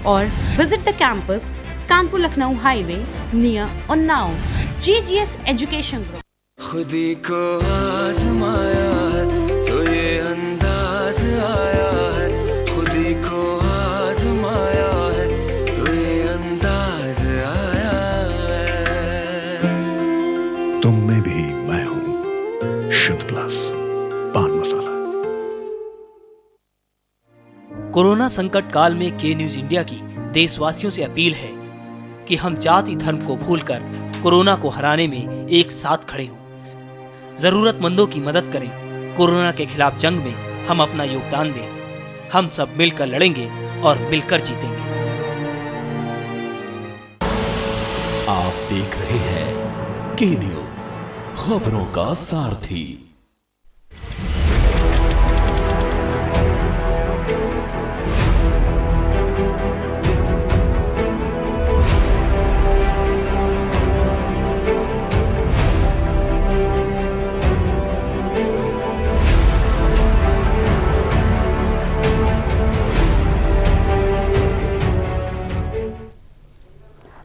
or visit the campus Kanpur Lucknow Highway near Unnao. GGS Education Group. खुदी को आजमाया है तो ये अंदाज आया है, खुदी को आजमाया है तो ये अंदाज आया है। तुम में भी मैं हूं, शुद्ध प्लस पान मसाला। कोरोना संकट काल में के न्यूज इंडिया की देशवासियों से अपील है कि हम जाति धर्म को भूलकर कोरोना को हराने में एक साथ खड़े हों। जरूरतमंदों की मदद करें। कोरोना के खिलाफ जंग में हम अपना योगदान दें। हम सब मिलकर लड़ेंगे और मिलकर जीतेंगे। आप देख रहे हैं के न्यूज, खबरों का सारथी।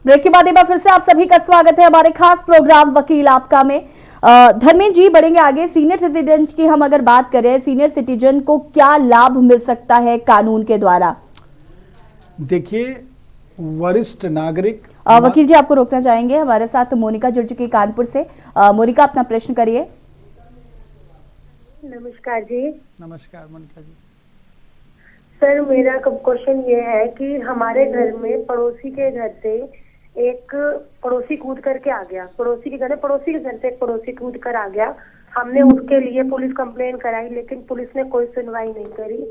ब्रेक के बाद एक बार फिर से आप सभी का स्वागत है हमारे खास प्रोग्राम वकील आपका में। धर्मेंद्र जी, बढ़ेंगे आगे। सीनियर सिटीजन की हम अगर बात करें, सीनियर सिटीजन को क्या लाभ मिल सकता है कानून के द्वारा? देखिए, वरिष्ठ नागरिक वकील जी, आपको रोकना चाहेंगे। हमारे साथ मोनिका जुड़ चुकी है कानपुर से। मोनिका, अपना प्रश्न करिए। नमस्कार जी। नमस्कार मोनिका जी। सर, मेरा क्वेश्चन ये है कि हमारे घर में पड़ोसी के घर से एक पड़ोसी कूद करके आ गया। पड़ोसी के घर से एक पड़ोसी कूद कर आ गया। हमने उसके लिए पुलिस कंप्लेन कराई, लेकिन पुलिस ने कोई सुनवाई नहीं करी।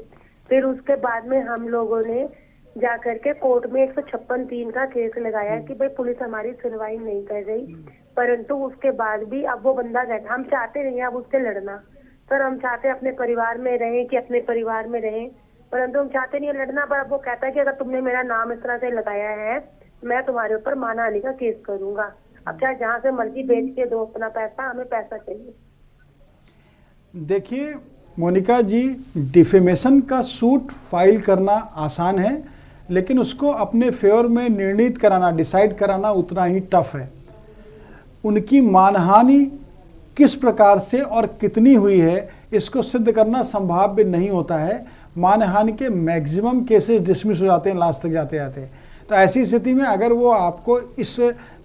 फिर उसके बाद में हम लोगों ने जा करके कोर्ट में 156(3) का केस लगाया कि भाई पुलिस हमारी सुनवाई नहीं कर रही। परंतु उसके बाद भी अब वो बंदा कहता, हम चाहते नहीं अब उससे लड़ना। सर, हम चाहते अपने परिवार में रहें कि अपने परिवार में रहें, परंतु हम चाहते नहीं लड़ना। पर अब वो कहता है कि अगर तुमने मेरा नाम इस तरह से लगाया है, मैं तुम्हारे ऊपर मानहानि का केस करूंगा। अब चाहे जहां से मर्जी बेच के दो अपना पैसा, हमें पैसा चाहिए। देखिए मोनिका जी, डिफेमेशन का सूट फाइल करना आसान है, लेकिन उसको अपने फेवर में निर्णित कराना, डिसाइड कराना उतना ही टफ है। उनकी मानहानि किस प्रकार से और कितनी हुई है, इसको सिद्ध करना संभाव्य नहीं होता है। मानहानि के मैक्सिमम केसेस डिसमिस हो जाते हैं लास्ट तक जाते जाते। तो ऐसी स्थिति में अगर वो आपको इस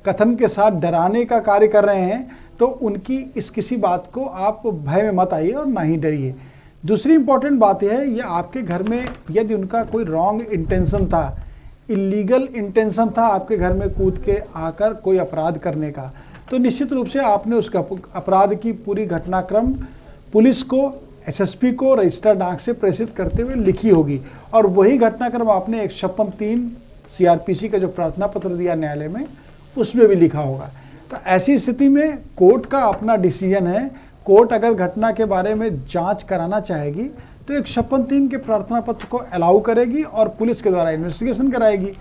कथन के साथ डराने का कार्य कर रहे हैं, तो उनकी इस किसी बात को आप भय में मत आइए और ना ही डरिए। दूसरी इंपॉर्टेंट बात यह है, ये आपके घर में यदि उनका कोई रॉन्ग इंटेंशन था, इलीगल इंटेंशन था आपके घर में कूद के आकर कोई अपराध करने का, तो निश्चित रूप से आपने उसका अपराध की पूरी घटनाक्रम पुलिस को, एसएसपी को रजिस्टर्ड डाक से प्रेषित करते हुए लिखी होगी, और वही घटनाक्रम आपने 156(3) सीआरपीसी का जो प्रार्थना पत्र दिया न्यायालय में, उसमें भी लिखा होगा। तो ऐसी स्थिति में कोर्ट का अपना डिसीजन है। कोर्ट अगर घटना के बारे में जांच कराना चाहेगी तो 156(3) के प्रार्थना पत्र को अलाउ करेगी और पुलिस के द्वारा इन्वेस्टिगेशन कराएगी।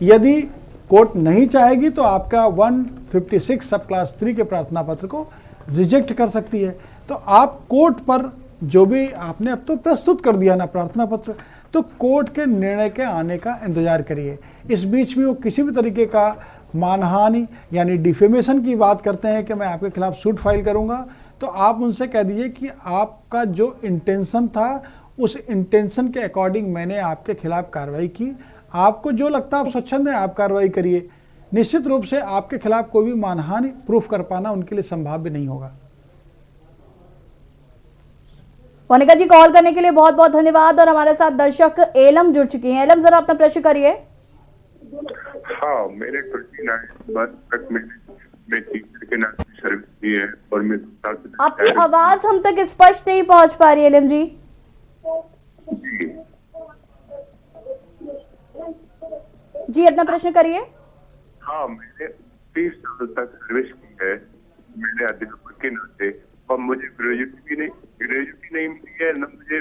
यदि कोर्ट नहीं चाहेगी तो आपका 156 सब क्लास 3 के प्रार्थना पत्र को रिजेक्ट कर सकती है। तो आप कोर्ट पर जो भी आपने अब तो प्रस्तुत कर दिया ना प्रार्थना पत्र, तो कोर्ट के निर्णय के आने का इंतजार करिए। इस बीच में वो किसी भी तरीके का मानहानि यानी डिफेमेशन की बात करते हैं कि मैं आपके खिलाफ सूट फाइल करूंगा, तो आप उनसे कह दीजिए कि आपका जो इंटेंशन था, उस इंटेंशन के अकॉर्डिंग मैंने आपके खिलाफ कार्रवाई की। आपको जो लगता है आप स्वच्छंद हैं, आप कार्रवाई करिए। निश्चित रूप से आपके खिलाफ कोई भी मानहानि प्रूफ कर पाना उनके लिए संभाव्य नहीं होगा। मोनिका जी, कॉल करने के लिए बहुत बहुत धन्यवाद। और हमारे साथ दर्शक एलम जुड़ चुकी हैं। एलम, जरा अपना प्रश्न करिए। हाँ, मेरे के नाम सर्विस दी है और मैं आपकी आवाज हम तक स्पष्ट नहीं पहुंच पा रही है एलम जी। जी, अपना प्रश्न करिए। हाँ, मैंने 30 साल तक सर्विस की है मैंने अध्यापक के नाते, और मुझे ग्रेजुएटी नहीं मिली है, न मुझे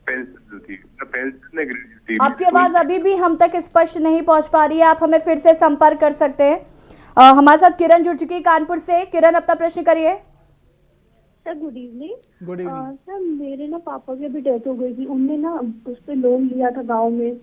पेंशन थी, न पेंशन, न ग्रेजुएटी। आपकी आवाज अभी भी हम तक स्पष्ट नहीं पहुंच पा रही है। आप हमें फिर से संपर्क कर सकते हैं। हमारे साथ किरण जुड़ चुकी है कानपुर से। किरण, अपना प्रश्न करिए। Sir, good evening. Good evening. Sir, मेरे ना पापा की अभी डेथ हो गई थी। उनने ना उस पर लोन लिया था, गाँव में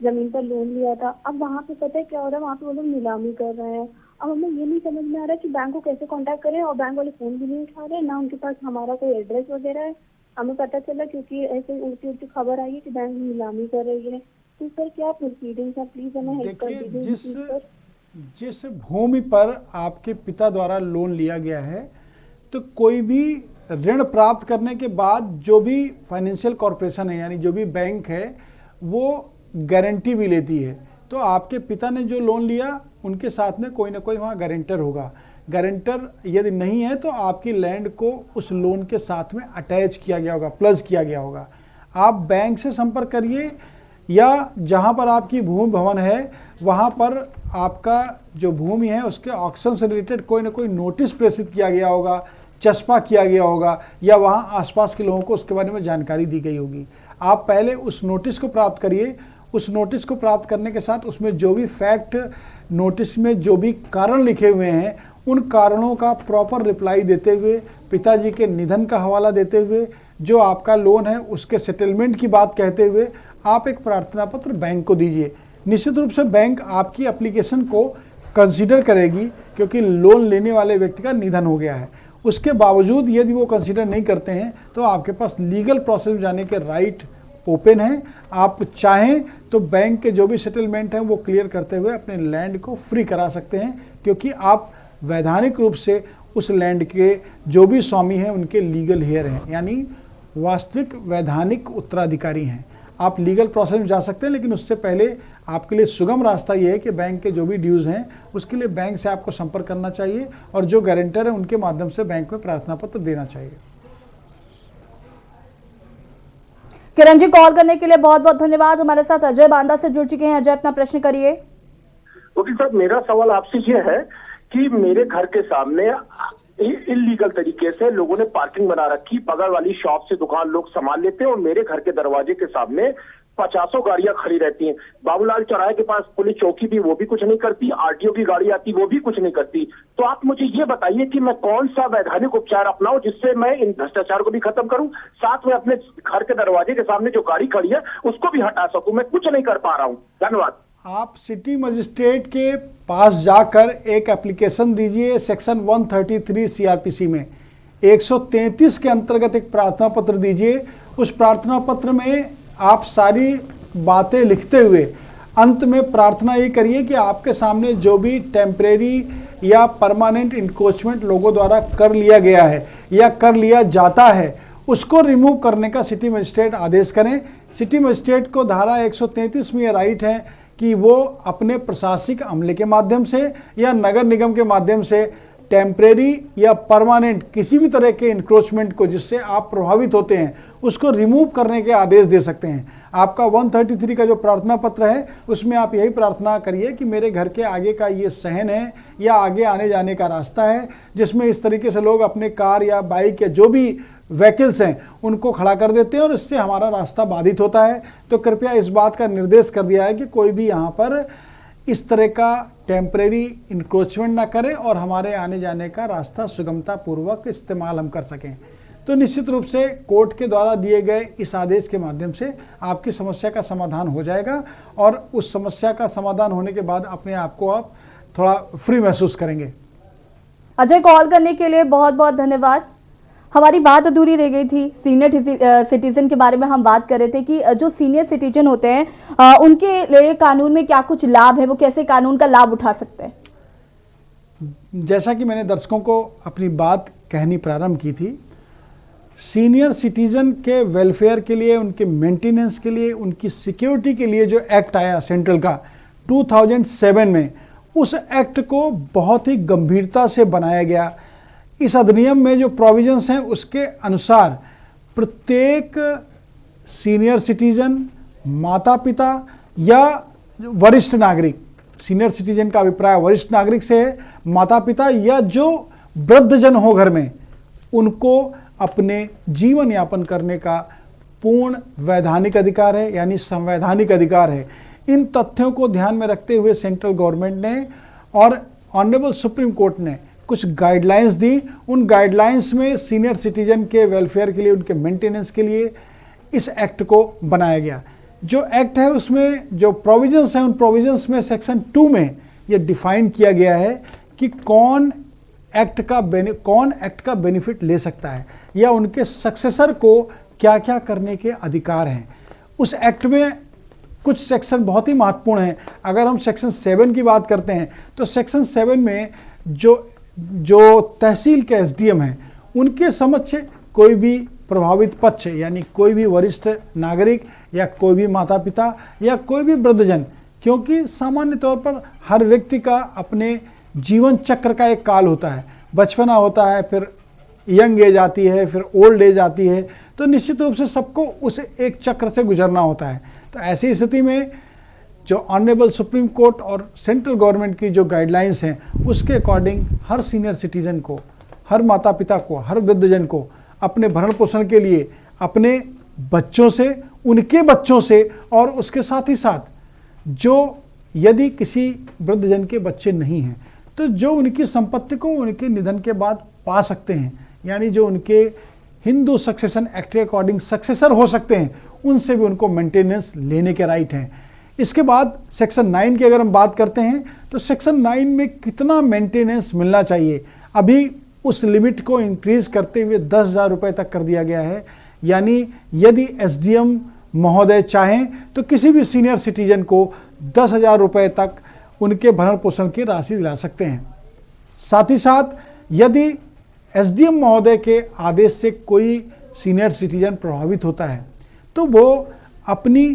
जमीन पर लोन लिया था। अब वहाँ पे पता है क्या हो रहा है, वहाँ पे वो लोग नीलामी कर रहे हैं। अब हमें ये नहीं समझ में आ रहा कि बैंक को कैसे कांटेक्ट करें, और बैंक वाले फोन भी नहीं उठा रहे, ना उनके पास हमारा कोई एड्रेस वगैरह है। हमें पता चला क्योंकि ऐसे उल्टी उल्टी खबर आई है कि बैंक नीलामी कर रही है। तो सर, क्या प्रोसीडिंग्स है, प्लीज हमें हेल्प कर दीजिए। जिस भूमि पर आपके पिता द्वारा लोन लिया गया है, तो कोई भी ऋण प्राप्त करने के बाद जो भी फाइनेंशियल कॉर्पोरेशन है, यानी जो भी बैंक है, वो गारंटी भी लेती है। तो आपके पिता ने जो लोन लिया, उनके साथ में कोई ना कोई वहाँ गारंटर होगा। गारंटर यदि नहीं है तो आपकी लैंड को उस लोन के साथ में अटैच किया गया होगा, प्लस किया गया होगा। आप बैंक से संपर्क करिए या जहां पर आपकी भूमि भवन है वहां पर आपका जो भूमि है उसके ऑक्शन से रिलेटेड कोई ना कोई नोटिस प्रेषित किया गया होगा, चस्पा किया गया होगा, या वहां आसपास के लोगों को उसके बारे में जानकारी दी गई होगी। आप पहले उस नोटिस को प्राप्त करिए। उस नोटिस को प्राप्त करने के साथ उसमें जो भी फैक्ट, नोटिस में जो भी कारण लिखे हुए हैं उन कारणों का प्रॉपर रिप्लाई देते हुए, पिताजी के निधन का हवाला देते हुए, जो आपका लोन है उसके सेटलमेंट की बात कहते हुए आप एक प्रार्थना पत्र बैंक को दीजिए। निश्चित रूप से बैंक आपकी एप्लीकेशन को कंसीडर करेगी क्योंकि लोन लेने वाले व्यक्ति का निधन हो गया है। उसके बावजूद यदि वो कंसीडर नहीं करते हैं तो आपके पास लीगल प्रोसेस में जाने के राइट ओपन है। आप चाहें तो बैंक के जो भी सेटलमेंट हैं वो क्लियर करते हुए अपने लैंड को फ्री करा सकते हैं, क्योंकि आप वैधानिक रूप से उस लैंड के जो भी स्वामी हैं उनके लीगल हेयर हैं, यानी वास्तविक वैधानिक उत्तराधिकारी हैं। आप लीगल प्रोसेस में जा सकते हैं, लेकिन उससे पहले आपके लिए सुगम रास्ता ये है कि बैंक के जो भी ड्यूज़ हैं उसके लिए बैंक से आपको संपर्क करना चाहिए और जो गारंटर है उनके माध्यम से बैंक में प्रार्थना पत्र देना चाहिए। किरण जी, कॉल करने के लिए बहुत बहुत धन्यवाद। हमारे साथ अजय बांदा से जुड़ चुके हैं। अजय, अपना प्रश्न करिए। वकील साहब, मेरा सवाल आपसे ये है कि मेरे घर के सामने इलीगल तरीके से लोगों ने पार्किंग बना रखी, बगल वाली शॉप से दुकान लोग सामान लेते हैं और मेरे घर के दरवाजे के सामने 50 गाड़ियां खड़ी रहती हैं। बाबूलाल चौराहे के पास पुलिस चौकी भी, वो भी कुछ नहीं करती, आरटीओ की गाड़ी आती, वो भी कुछ नहीं करती। तो आप मुझे ये बताइए कि मैं कौन सा वैधानिक उपचार अपनाऊं जिससे मैं इन भ्रष्टाचार को भी खत्म करूं, साथ में अपने घर के दरवाजे के सामने जो गाड़ी खड़ी है उसको भी हटा सकूं। मैं कुछ नहीं कर पा रहा हूं। धन्यवाद। आप सिटी मजिस्ट्रेट के पास जाकर एक एप्लीकेशन दीजिए। सेक्शन 133 सीआरपीसी में 133 के अंतर्गत एक प्रार्थना पत्र दीजिए। उस प्रार्थना पत्र में आप सारी बातें लिखते हुए अंत में प्रार्थना ये करिए कि आपके सामने जो भी टेम्परेरी या परमानेंट इंक्रोचमेंट लोगों द्वारा कर लिया गया है या कर लिया जाता है उसको रिमूव करने का सिटी मजिस्ट्रेट आदेश करें। सिटी मजिस्ट्रेट को धारा 133 में ये राइट है कि वो अपने प्रशासनिक अमले के माध्यम से या नगर निगम के माध्यम से टेम्परेरी या परमानेंट किसी भी तरह के इंक्रोचमेंट को जिससे आप प्रभावित होते हैं उसको रिमूव करने के आदेश दे सकते हैं। आपका 133 का जो प्रार्थना पत्र है उसमें आप यही प्रार्थना करिए कि मेरे घर के आगे का ये सहन है या आगे आने जाने का रास्ता है जिसमें इस तरीके से लोग अपने कार या बाइक या जो भी व्हीकल्स हैं उनको खड़ा कर देते हैं और इससे हमारा रास्ता बाधित होता है। तो कृपया इस बात का निर्देश कर दिया है कि कोई भी यहाँ पर इस तरह का टेम्परेरी इंक्रोचमेंट ना करें और हमारे आने जाने का रास्ता सुगमता पूर्वक इस्तेमाल हम कर सकें। तो निश्चित रूप से कोर्ट के द्वारा दिए गए इस आदेश के माध्यम से आपकी समस्या का समाधान हो जाएगा और उस समस्या का समाधान होने के बाद अपने आप को आप थोड़ा फ्री महसूस करेंगे। अजय, कॉल करने के लिए बहुत बहुत धन्यवाद। हमारी बात अधूरी रह गई थी, सीनियर सिटीजन के बारे में हम बात कर रहे थे कि जो सीनियर सिटीजन होते हैं उनके लिए कानून में क्या कुछ लाभ है, वो कैसे कानून का लाभ उठा सकते हैं। जैसा कि मैंने दर्शकों को अपनी बात कहनी प्रारंभ की थी, सीनियर सिटीजन के वेलफेयर के लिए, उनके मेंटेनेंस के लिए, उनकी सिक्योरिटी के लिए जो एक्ट आया सेंट्रल का 2007 में, उस एक्ट को बहुत ही गंभीरता से बनाया गया। इस अधिनियम में जो प्रोविजंस हैं उसके अनुसार प्रत्येक सीनियर सिटीजन, माता पिता या वरिष्ठ नागरिक, सीनियर सिटीजन का अभिप्राय वरिष्ठ नागरिक से है, माता पिता या जो वृद्धजन हो घर में, उनको अपने जीवन यापन करने का पूर्ण वैधानिक अधिकार है, यानी संवैधानिक अधिकार है। इन तथ्यों को ध्यान में रखते हुए सेंट्रल गवर्नमेंट ने और ऑनरेबल सुप्रीम कोर्ट ने कुछ गाइडलाइंस दी। उन गाइडलाइंस में सीनियर सिटीजन के वेलफेयर के लिए, उनके मेंटेनेंस के लिए इस एक्ट को बनाया गया। जो एक्ट है उसमें जो प्रोविजंस हैं, उन प्रोविजंस में सेक्शन 2 में ये डिफाइन किया गया है कि कौन एक्ट का बेनिफिट ले सकता है या उनके सक्सेसर को क्या क्या करने के अधिकार हैं। उस एक्ट में कुछ सेक्शन बहुत ही महत्वपूर्ण हैं। अगर हम सेक्शन 7 की बात करते हैं तो सेक्शन 7 में जो तहसील के एसडीएम हैं उनके समक्ष कोई भी प्रभावित पक्ष यानी कोई भी वरिष्ठ नागरिक या कोई भी माता पिता या कोई भी वृद्धजन, क्योंकि सामान्य तौर पर हर व्यक्ति का अपने जीवन चक्र का एक काल होता है। बचपना होता है, फिर यंग एज आती है, फिर ओल्ड एज आती है, तो निश्चित रूप से सबको उस एक चक्र से गुजरना होता है। तो ऐसी स्थिति में जो ऑनरेबल सुप्रीम कोर्ट और सेंट्रल गवर्नमेंट की जो गाइडलाइंस हैं उसके अकॉर्डिंग हर सीनियर सिटीजन को, हर माता पिता को, हर वृद्धजन को अपने भरण पोषण के लिए अपने बच्चों से, उनके बच्चों से और उसके साथ ही साथ जो यदि किसी वृद्धजन के बच्चे नहीं हैं तो जो उनकी संपत्ति को उनके निधन के बाद पा सकते हैं, यानी जो उनके हिंदू सक्सेशन एक्ट के अकॉर्डिंग सक्सेसर हो सकते हैं, उनसे भी उनको मेंटेनेंस लेने के राइट हैं। इसके बाद सेक्शन 9 की अगर हम बात करते हैं तो सेक्शन 9 में कितना मेंटेनेंस मिलना चाहिए, अभी उस लिमिट को इंक्रीज करते हुए 10,000 रुपये तक कर दिया गया है। यानी यदि एसडीएम महोदय चाहें तो किसी भी सीनियर सिटीजन को 10,000 रुपये तक उनके भरण पोषण की राशि दिला सकते हैं। साथ ही साथ यदि एसडीएम महोदय के आदेश से कोई सीनियर सिटीजन प्रभावित होता है तो वो अपनी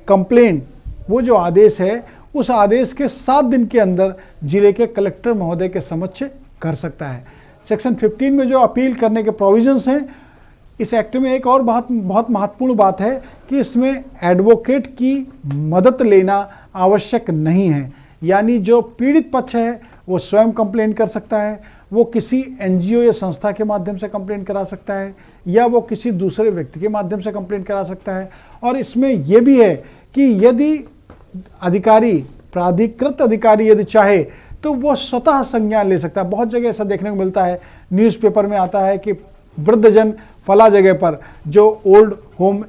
कंप्लेंट, वो जो आदेश है उस आदेश के 7 दिन के अंदर जिले के कलेक्टर महोदय के समक्ष कर सकता है। सेक्शन 15 में जो अपील करने के प्रोविजंस हैं, इस एक्ट में एक और बहुत महत्वपूर्ण बात है कि इसमें एडवोकेट की मदद लेना आवश्यक नहीं है। यानी जो पीड़ित पक्ष है वो स्वयं कंप्लेन कर सकता है, वो किसी एनजीओ या संस्था के माध्यम से कंप्लेन करा सकता है, या वो किसी दूसरे व्यक्ति के माध्यम से कंप्लेन करा सकता है। और इसमें यह भी है कि यदि अधिकारी, प्राधिकृत अधिकारी यदि चाहे तो वो स्वतः संज्ञान ले सकता है। बहुत जगह ऐसा देखने को मिलता है, न्यूज़पेपर में आता है कि वृद्धजन फला जगह पर जो ओल्ड होम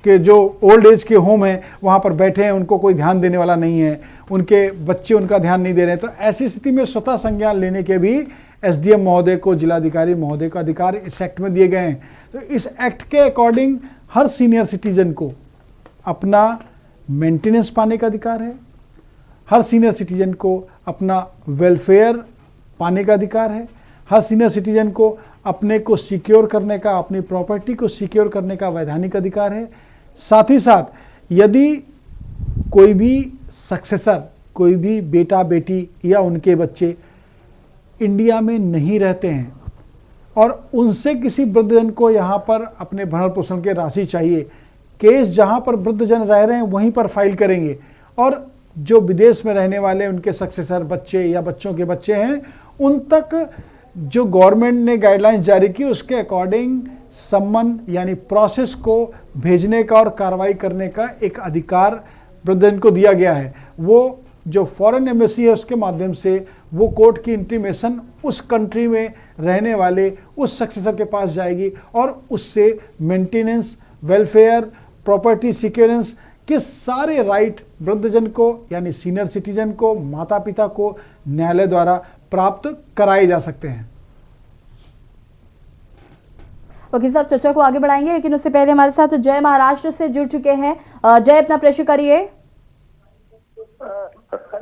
के, जो ओल्ड एज के होम हैं वहाँ पर बैठे हैं, उनको कोई ध्यान देने वाला नहीं है, उनके बच्चे उनका ध्यान नहीं दे रहे हैं। तो ऐसी स्थिति में स्वतः संज्ञान लेने के भी एसडीएम महोदय को, जिलाधिकारी महोदय को अधिकार इस एक्ट में दिए गए हैं। तो इस एक्ट के अकॉर्डिंग हर सीनियर सिटीजन को अपना मेंटेनेंस पाने का अधिकार है, हर सीनियर सिटीजन को अपना वेलफेयर पाने का अधिकार है, हर सीनियर सिटीजन को अपने को सिक्योर करने का, अपनी प्रॉपर्टी को सिक्योर करने का वैधानिक अधिकार है। साथ ही साथ यदि कोई भी सक्सेसर, कोई भी बेटा बेटी या उनके बच्चे इंडिया में नहीं रहते हैं और उनसे किसी वृद्धजन को यहाँ पर अपने भरण पोषण की राशि चाहिए, केस जहाँ पर वृद्धजन रह रहे हैं वहीं पर फाइल करेंगे। और जो विदेश में रहने वाले उनके सक्सेसर बच्चे या बच्चों के बच्चे हैं, उन तक जो गवर्नमेंट ने गाइडलाइंस जारी की उसके अकॉर्डिंग सम्मन यानी प्रोसेस को भेजने का और कार्रवाई करने का एक अधिकार वृद्धजन को दिया गया है। वो जो फॉरेन एम्बेसी है उसके माध्यम से वो कोर्ट की इंटीमेशन उस कंट्री में रहने वाले उस सक्सेसर के पास जाएगी और उससे मेंटेनेंस, वेलफेयर, प्रॉपर्टी सिक्योरेंस के सारे राइट वृद्धजन को यानी सीनियर सिटीजन को, माता पिता को न्यायालय द्वारा प्राप्त कराए जा सकते हैं। वकील साहब चर्चा को आगे बढ़ाएंगे, लेकिन उससे पहले हमारे साथ जय महाराष्ट्र से जुड़ चुके हैं। जय, अपना प्रश्न करिए।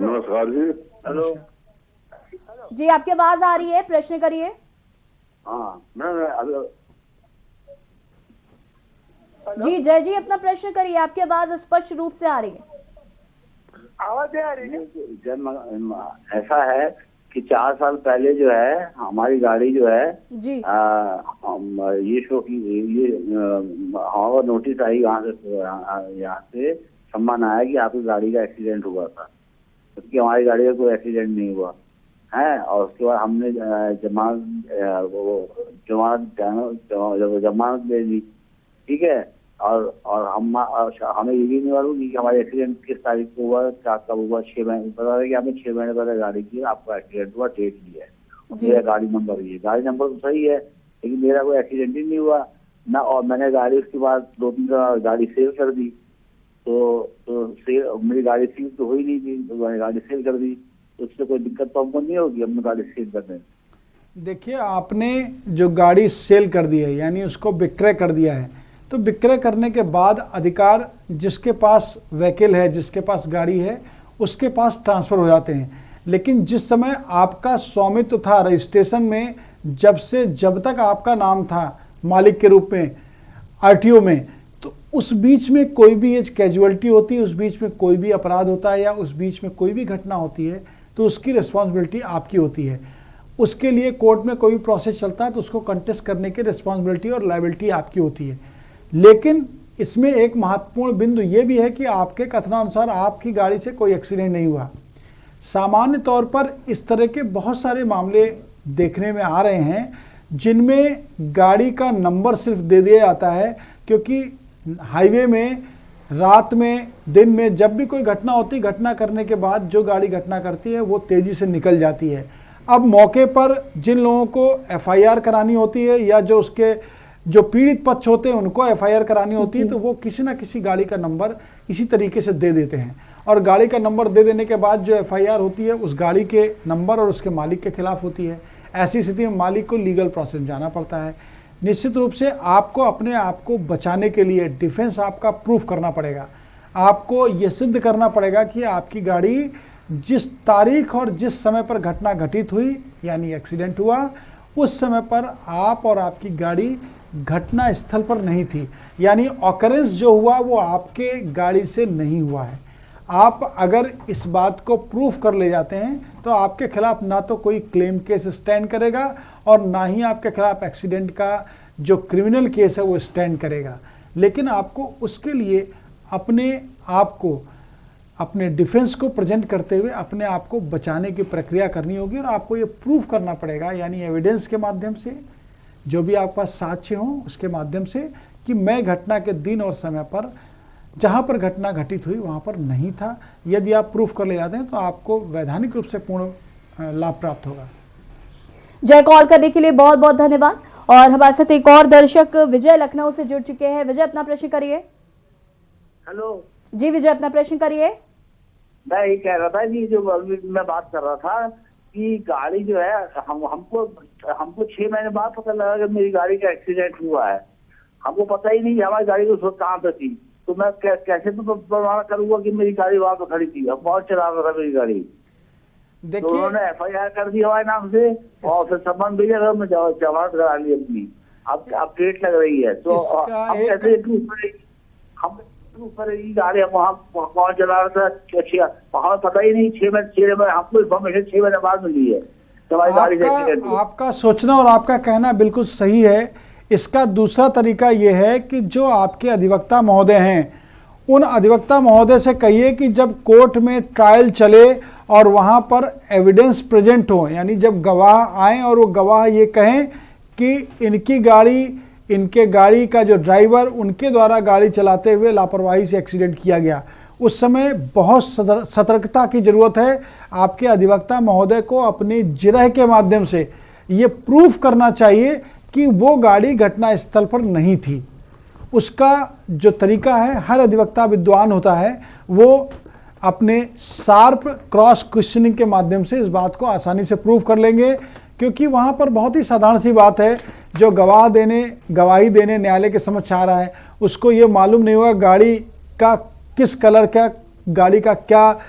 नमस्कार जी। हेलो जी, आपकी आवाज आ रही है, प्रश्न करिए। हाँ, जी जय जी, अपना प्रश्न करिए, आपकी आवाज स्पष्ट रूप से आ रही है। आवाज आ रही है। ऐसा है कि 4 साल पहले जो है हमारी गाड़ी जो है जी ये शो की हमारा नोटिस आई, यहाँ से सम्मान आया कि आपकी गाड़ी का एक्सीडेंट हुआ था, क्योंकि हमारी गाड़ी का कोई एक्सीडेंट नहीं हुआ है। और उसके बाद हमने जमानत दे दी, ठीक है। और हमें ये भी नहीं मालूम कि हमारा एक्सीडेंट किस तारीख को हुआ, क्या कब हुआ। 6 महीने पता है कि आपने 6 महीने पहले गाड़ी की, आपका एक्सीडेंट हुआ, डेट दी है, मेरा गाड़ी नंबर ये, गाड़ी नंबर तो सही है लेकिन मेरा कोई एक्सीडेंट ही नहीं हुआ ना। और मैंने गाड़ी उसके बाद 2-3 गाड़ी सेल कर दी, तो सेल, मेरी गाड़ी सील तो हुई नहीं थी, तो मैंने गाड़ी सेल कर दी, तो उससे कोई दिक्कत तो हमको नहीं होगी अपनी गाड़ी सेल करने में। देखिए, आपने जो गाड़ी सेल कर दी है यानी उसको विक्रय कर दिया है, तो विक्रय करने के बाद अधिकार जिसके पास व्हीकल है, जिसके पास गाड़ी है, उसके पास ट्रांसफ़र हो जाते हैं। लेकिन जिस समय आपका स्वामित्व था रजिस्ट्रेशन में, जब तक आपका नाम था मालिक के रूप में आरटीओ में, तो उस बीच में कोई भी एज कैजुअलिटी होती है, उस बीच में कोई भी अपराध होता है या उस बीच में कोई भी घटना होती है, तो उसकी रिस्पॉन्सिबिलिटी आपकी होती है। उसके लिए कोर्ट में कोई प्रोसेस चलता है तो उसको कंटेस्ट करने की रिस्पॉन्सिबिलिटी और लायबिलिटी आपकी होती है। लेकिन इसमें एक महत्वपूर्ण बिंदु ये भी है कि आपके कथनानुसार आपकी गाड़ी से कोई एक्सीडेंट नहीं हुआ। सामान्य तौर पर इस तरह के बहुत सारे मामले देखने में आ रहे हैं जिनमें गाड़ी का नंबर सिर्फ दे दिया जाता है, क्योंकि हाईवे में रात में दिन में जब भी कोई घटना होती, घटना करने के बाद जो गाड़ी घटना करती है वो तेज़ी से निकल जाती है। अब मौके पर जिन लोगों को एफआईआर करानी होती है या जो उसके जो पीड़ित पक्ष होते हैं उनको एफआईआर करानी होती है, तो वो किसी ना किसी गाड़ी का नंबर इसी तरीके से दे देते हैं और गाड़ी का नंबर दे देने के बाद जो एफआईआर होती है उस गाड़ी के नंबर और उसके मालिक के खिलाफ होती है। ऐसी स्थिति में मालिक को लीगल प्रोसेस जाना पड़ता है। निश्चित रूप से आपको अपने आप को बचाने के लिए डिफेंस आपका प्रूफ करना पड़ेगा। आपको ये सिद्ध करना पड़ेगा कि आपकी गाड़ी जिस तारीख और जिस समय पर घटना घटित हुई यानी एक्सीडेंट हुआ, उस समय पर आप और आपकी गाड़ी घटना स्थल पर नहीं थी, यानी ऑकरेंस जो हुआ वो आपके गाड़ी से नहीं हुआ है। आप अगर इस बात को प्रूफ कर ले जाते हैं तो आपके खिलाफ ना तो कोई क्लेम केस स्टैंड करेगा और ना ही आपके खिलाफ एक्सीडेंट का जो क्रिमिनल केस है वो स्टैंड करेगा। लेकिन आपको उसके लिए अपने आप को, अपने डिफेंस को प्रेजेंट करते हुए अपने आप को बचाने की प्रक्रिया करनी होगी और आपको ये प्रूफ करना पड़ेगा, यानी एविडेंस के माध्यम से, जो भी आपके पास साक्ष्य हो उसके माध्यम से, कि मैं घटना के दिन और समय पर जहां पर घटना घटित हुई वहां पर नहीं था। यदि आप प्रूफ कर ले जाते हैं तो आपको वैधानिक रूप से पूर्ण लाभ प्राप्त होगा। जय, कॉल करने के लिए बहुत बहुत धन्यवाद। और हमारे साथ एक और दर्शक विजय लखनऊ से जुड़ चुके हैं। विजय, अपना प्रश्न करिए। हेलो जी विजय, अपना प्रश्न करिए। मैं ये कह रहा था कि जो अभी मैं बात कर रहा था कि गाड़ी जो है हमको 6 महीने बाद पता लगा कि मेरी गाड़ी का एक्सीडेंट हुआ है। हमको पता ही नहीं कि हमारी गाड़ी उस वक्त कहाँ पे थी, तो मैं कैसे तो प्रमाण करूंगा कि मेरी गाड़ी वहां पर खड़ी थी। अब बहुत चला रहा था मेरी गाड़ी। देखिए, तो उन्होंने एफआईआर कर दी हमारे नाम से और फिर सम्मान भेजा, मैं जमानत करा ली अपनी। अब डेट लग रही है, तो हम कैसे गाड़ी वहाँ कौन चला रहा था वहां पता ही नहीं। 6 महीने हमको इन्फॉर्मेशन 6 महीने बाद मिली है तो हमारी गाड़ी से एक्सीडेंट हुआ। आपका सोचना और आपका कहना बिल्कुल सही है। इसका दूसरा तरीका यह है कि जो आपके अधिवक्ता महोदय हैं, उन अधिवक्ता महोदय से कहिए कि जब कोर्ट में ट्रायल चले और वहाँ पर एविडेंस प्रेजेंट हो, यानी जब गवाह आए और वो गवाह ये कहें कि इनके गाड़ी का जो ड्राइवर उनके द्वारा गाड़ी चलाते हुए लापरवाही से एक्सीडेंट किया गया, उस समय बहुत सतर्कता की ज़रूरत है। आपके अधिवक्ता महोदय को अपनी जिरह के माध्यम से ये प्रूफ करना चाहिए कि वो गाड़ी घटना स्थल पर नहीं थी। उसका जो तरीका है, हर अधिवक्ता विद्वान होता है, वो अपने शार्प क्रॉस क्वेश्चनिंग के माध्यम से इस बात को आसानी से प्रूव कर लेंगे, क्योंकि वहाँ पर बहुत ही साधारण सी बात है। जो गवाही देने न्यायालय के समक्ष आ रहा है, उसको ये मालूम नहीं हुआ गाड़ी का किस कलर का, गाड़ी का क्या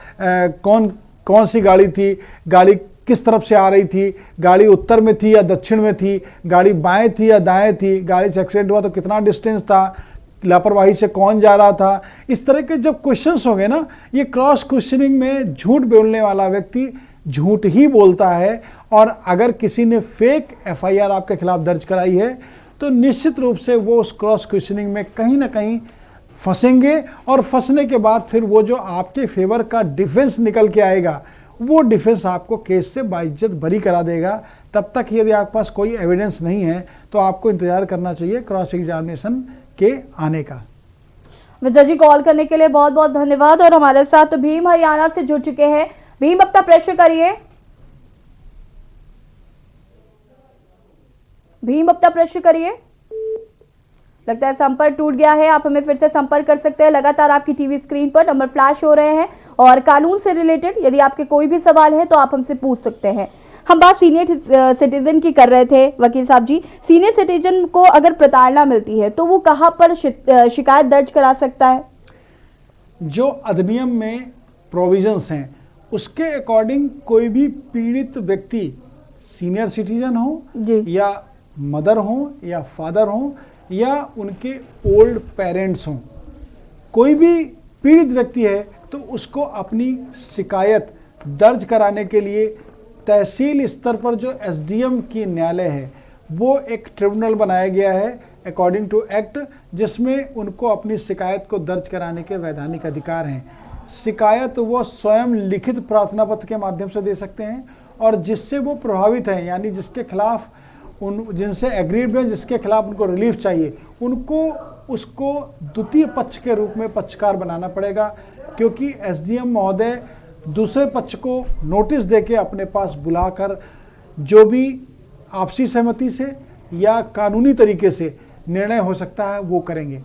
कौन सी गाड़ी थी, गाड़ी किस तरफ से आ रही थी, गाड़ी उत्तर में थी या दक्षिण में थी, गाड़ी बाएं थी या दाएं थी, गाड़ी से एक्सीडेंट हुआ तो कितना डिस्टेंस था, लापरवाही से कौन जा रहा था। इस तरह के जब क्वेश्चंस होंगे ना, ये क्रॉस क्वेश्चनिंग में झूठ बोलने वाला व्यक्ति झूठ ही बोलता है। और अगर किसी ने फेक एफआईआर आपके खिलाफ दर्ज कराई है तो निश्चित रूप से वो उस क्रॉस क्वेश्चनिंग में कहीं ना कहीं फंसेंगे और फंसने के बाद फिर वो जो आपके फेवर का डिफेंस निकल के आएगा, वो डिफेंस आपको केस से बाइज्जत बरी करा देगा। तब तक यदि आपके पास कोई एविडेंस नहीं है तो आपको इंतजार करना चाहिए क्रॉस एग्जामिनेशन के आने का। विजय जी, कॉल करने के लिए बहुत बहुत धन्यवाद। और हमारे साथ भीम हरियाणा से जुड़ चुके हैं। भीम, अपना प्रश्न करिए। भीम, अपना प्रश्न करिए। लगता है संपर्क टूट गया है। आप हमें फिर से संपर्क कर सकते हैं। लगातार आपकी टीवी स्क्रीन पर नंबर फ्लैश हो रहे हैं और कानून से रिलेटेड यदि आपके कोई भी सवाल है तो आप हमसे पूछ सकते हैं। हम बात सीनियर सिटीजन की कर रहे थे वकील साहब जी। सीनियर सिटीजन को अगर प्रताड़ना मिलती है तो वो कहां पर शिकायत दर्ज करा सकता है? जो अधिनियम में प्रोविजंस हैं उसके अकॉर्डिंग कोई भी पीड़ित व्यक्ति, सीनियर सिटीजन हो या मदर हो या फादर हो या उनके ओल्ड पेरेंट्स हों, कोई भी पीड़ित व्यक्ति है तो उसको अपनी शिकायत दर्ज कराने के लिए तहसील स्तर पर जो एसडीएम की न्यायालय है वो एक ट्रिब्यूनल बनाया गया है अकॉर्डिंग टू एक्ट, जिसमें उनको अपनी शिकायत को दर्ज कराने के वैधानिक अधिकार हैं। शिकायत वो स्वयं लिखित प्रार्थना पत्र के माध्यम से दे सकते हैं और जिससे वो प्रभावित हैं, यानी जिसके खिलाफ जिनसे एग्रीड में जिसके खिलाफ उनको रिलीफ चाहिए, उनको उसको द्वितीय पक्ष के रूप में पक्षकार बनाना पड़ेगा, क्योंकि एसडीएम महोदय दूसरे पक्ष को नोटिस देके अपने पास बुलाकर जो भी आपसी सहमति से या कानूनी तरीके से निर्णय हो सकता है वो करेंगे।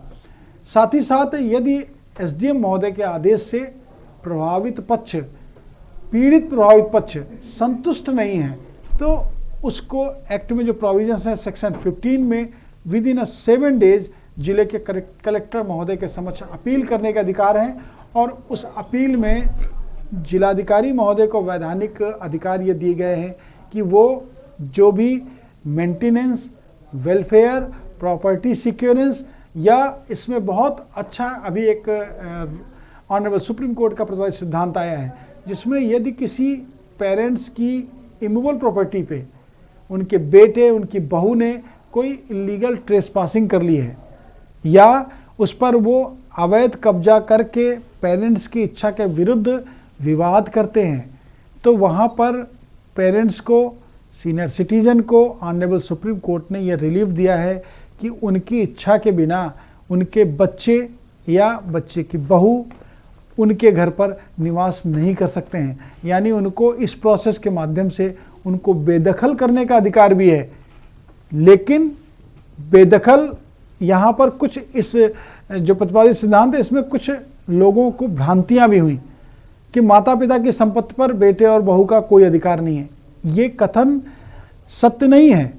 साथ ही साथ यदि एसडीएम महोदय के आदेश से प्रभावित पक्ष, पीड़ित प्रभावित पक्ष संतुष्ट नहीं है तो उसको एक्ट में जो प्रोविजंस है सेक्शन 15 में विद इन 7 डेज जिले के कलेक्टर महोदय के समक्ष अपील करने के अधिकार हैं और उस अपील में जिलाधिकारी महोदय को वैधानिक अधिकार ये दिए गए हैं कि वो जो भी मेंटेनेंस, वेलफेयर, प्रॉपर्टी सिक्योरेंस या इसमें बहुत अच्छा अभी एक ऑनरेबल सुप्रीम कोर्ट का प्रतिपादित सिद्धांत आया है जिसमें यदि किसी पेरेंट्स की इमूवेबल प्रॉपर्टी पे उनके बेटे, उनकी बहू ने कोई इलीगल ट्रेसपासिंग कर ली है या उस पर वो अवैध कब्जा करके पेरेंट्स की इच्छा के विरुद्ध विवाद करते हैं तो वहाँ पर पेरेंट्स को, सीनियर सिटीजन को ऑनरेबल सुप्रीम कोर्ट ने यह रिलीफ दिया है कि उनकी इच्छा के बिना उनके बच्चे या बच्चे की बहू उनके घर पर निवास नहीं कर सकते हैं, यानी उनको इस प्रोसेस के माध्यम से उनको बेदखल करने का अधिकार भी है। लेकिन बेदखल यहाँ पर कुछ इस जो प्रतिपादित सिद्धांत है इसमें कुछ लोगों को भ्रांतियाँ भी हुई कि माता पिता की संपत्ति पर बेटे और बहू का कोई अधिकार नहीं है। ये कथन सत्य नहीं है।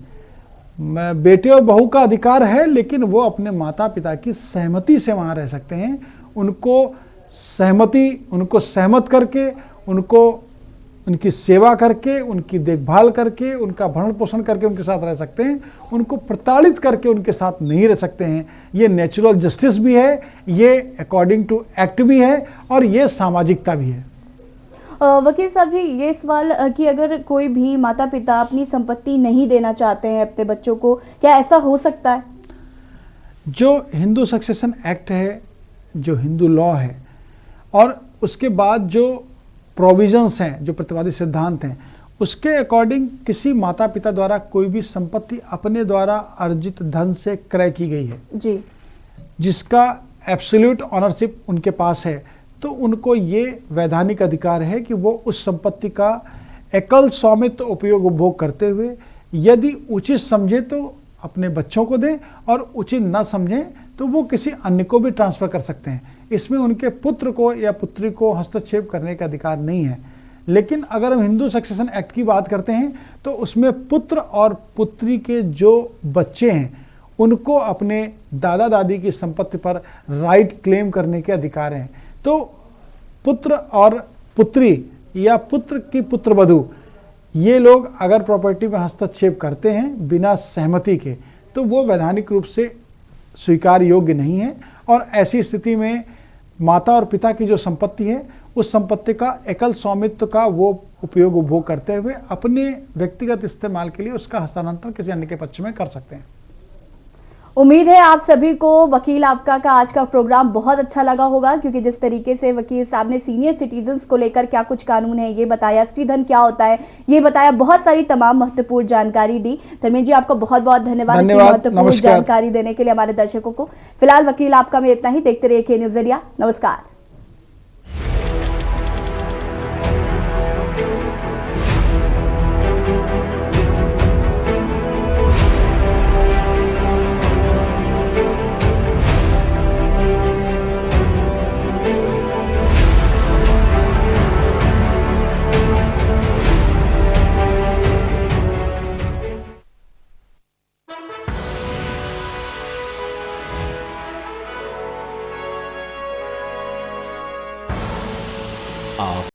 बेटे और बहू का अधिकार है लेकिन वो अपने माता पिता की सहमति से वहाँ रह सकते हैं। उनको सहमत करके, उनको उनकी सेवा करके, उनकी देखभाल करके, उनका भरण पोषण करके उनके साथ रह सकते हैं। उनको प्रताड़ित करके उनके साथ नहीं रह सकते हैं। ये नेचुरल जस्टिस भी है, ये अकॉर्डिंग टू एक्ट भी है और ये सामाजिकता भी है। वकील साहब जी, ये सवाल कि अगर कोई भी माता पिता अपनी संपत्ति नहीं देना चाहते हैं अपने बच्चों को, क्या ऐसा हो सकता है? जो हिंदू सक्सेशन एक्ट है, जो हिंदू लॉ है और उसके बाद जो प्रोविजंस हैं, जो प्रतिपादित सिद्धांत हैं, उसके अकॉर्डिंग किसी माता पिता द्वारा कोई भी संपत्ति अपने द्वारा अर्जित धन से क्रय की गई है जी, जिसका एब्सोल्यूट ऑनरशिप उनके पास है, तो उनको ये वैधानिक अधिकार है कि वो उस संपत्ति का एकल स्वामित्व उपयोग उपभोग करते हुए यदि उचित समझे तो अपने बच्चों को दें और उचित न समझें तो वो किसी अन्य को भी ट्रांसफ़र कर सकते हैं। इसमें उनके पुत्र को या पुत्री को हस्तक्षेप करने का अधिकार नहीं है। लेकिन अगर हम हिंदू सक्सेशन एक्ट की बात करते हैं तो उसमें पुत्र और पुत्री के जो बच्चे हैं उनको अपने दादा दादी की संपत्ति पर राइट क्लेम करने के अधिकार हैं। तो पुत्र और पुत्री या पुत्र की पुत्रवधू ये लोग अगर प्रॉपर्टी में हस्तक्षेप करते हैं बिना सहमति के तो वो वैधानिक रूप से स्वीकार योग्य नहीं है और ऐसी स्थिति में माता और पिता की जो संपत्ति है उस संपत्ति का एकल स्वामित्व का वो उपयोग उपभोग करते हुए अपने व्यक्तिगत इस्तेमाल के लिए उसका हस्तांतरण किसी अन्य के पक्ष में कर सकते हैं। उम्मीद है आप सभी को वकील आपका का आज का प्रोग्राम बहुत अच्छा लगा होगा, क्योंकि जिस तरीके से वकील साहब ने सीनियर सिटीजन्स को लेकर क्या कुछ कानून है ये बताया, स्त्रीधन क्या होता है ये बताया, बहुत सारी तमाम महत्वपूर्ण जानकारी दी। धर्मेंद्र जी आपका बहुत बहुत धन्यवाद महत्वपूर्ण जानकारी देने के लिए हमारे दर्शकों को। फिलहाल वकील आपका में इतना ही। देखते रहिए के न्यूज़ इंडिया। नमस्कार।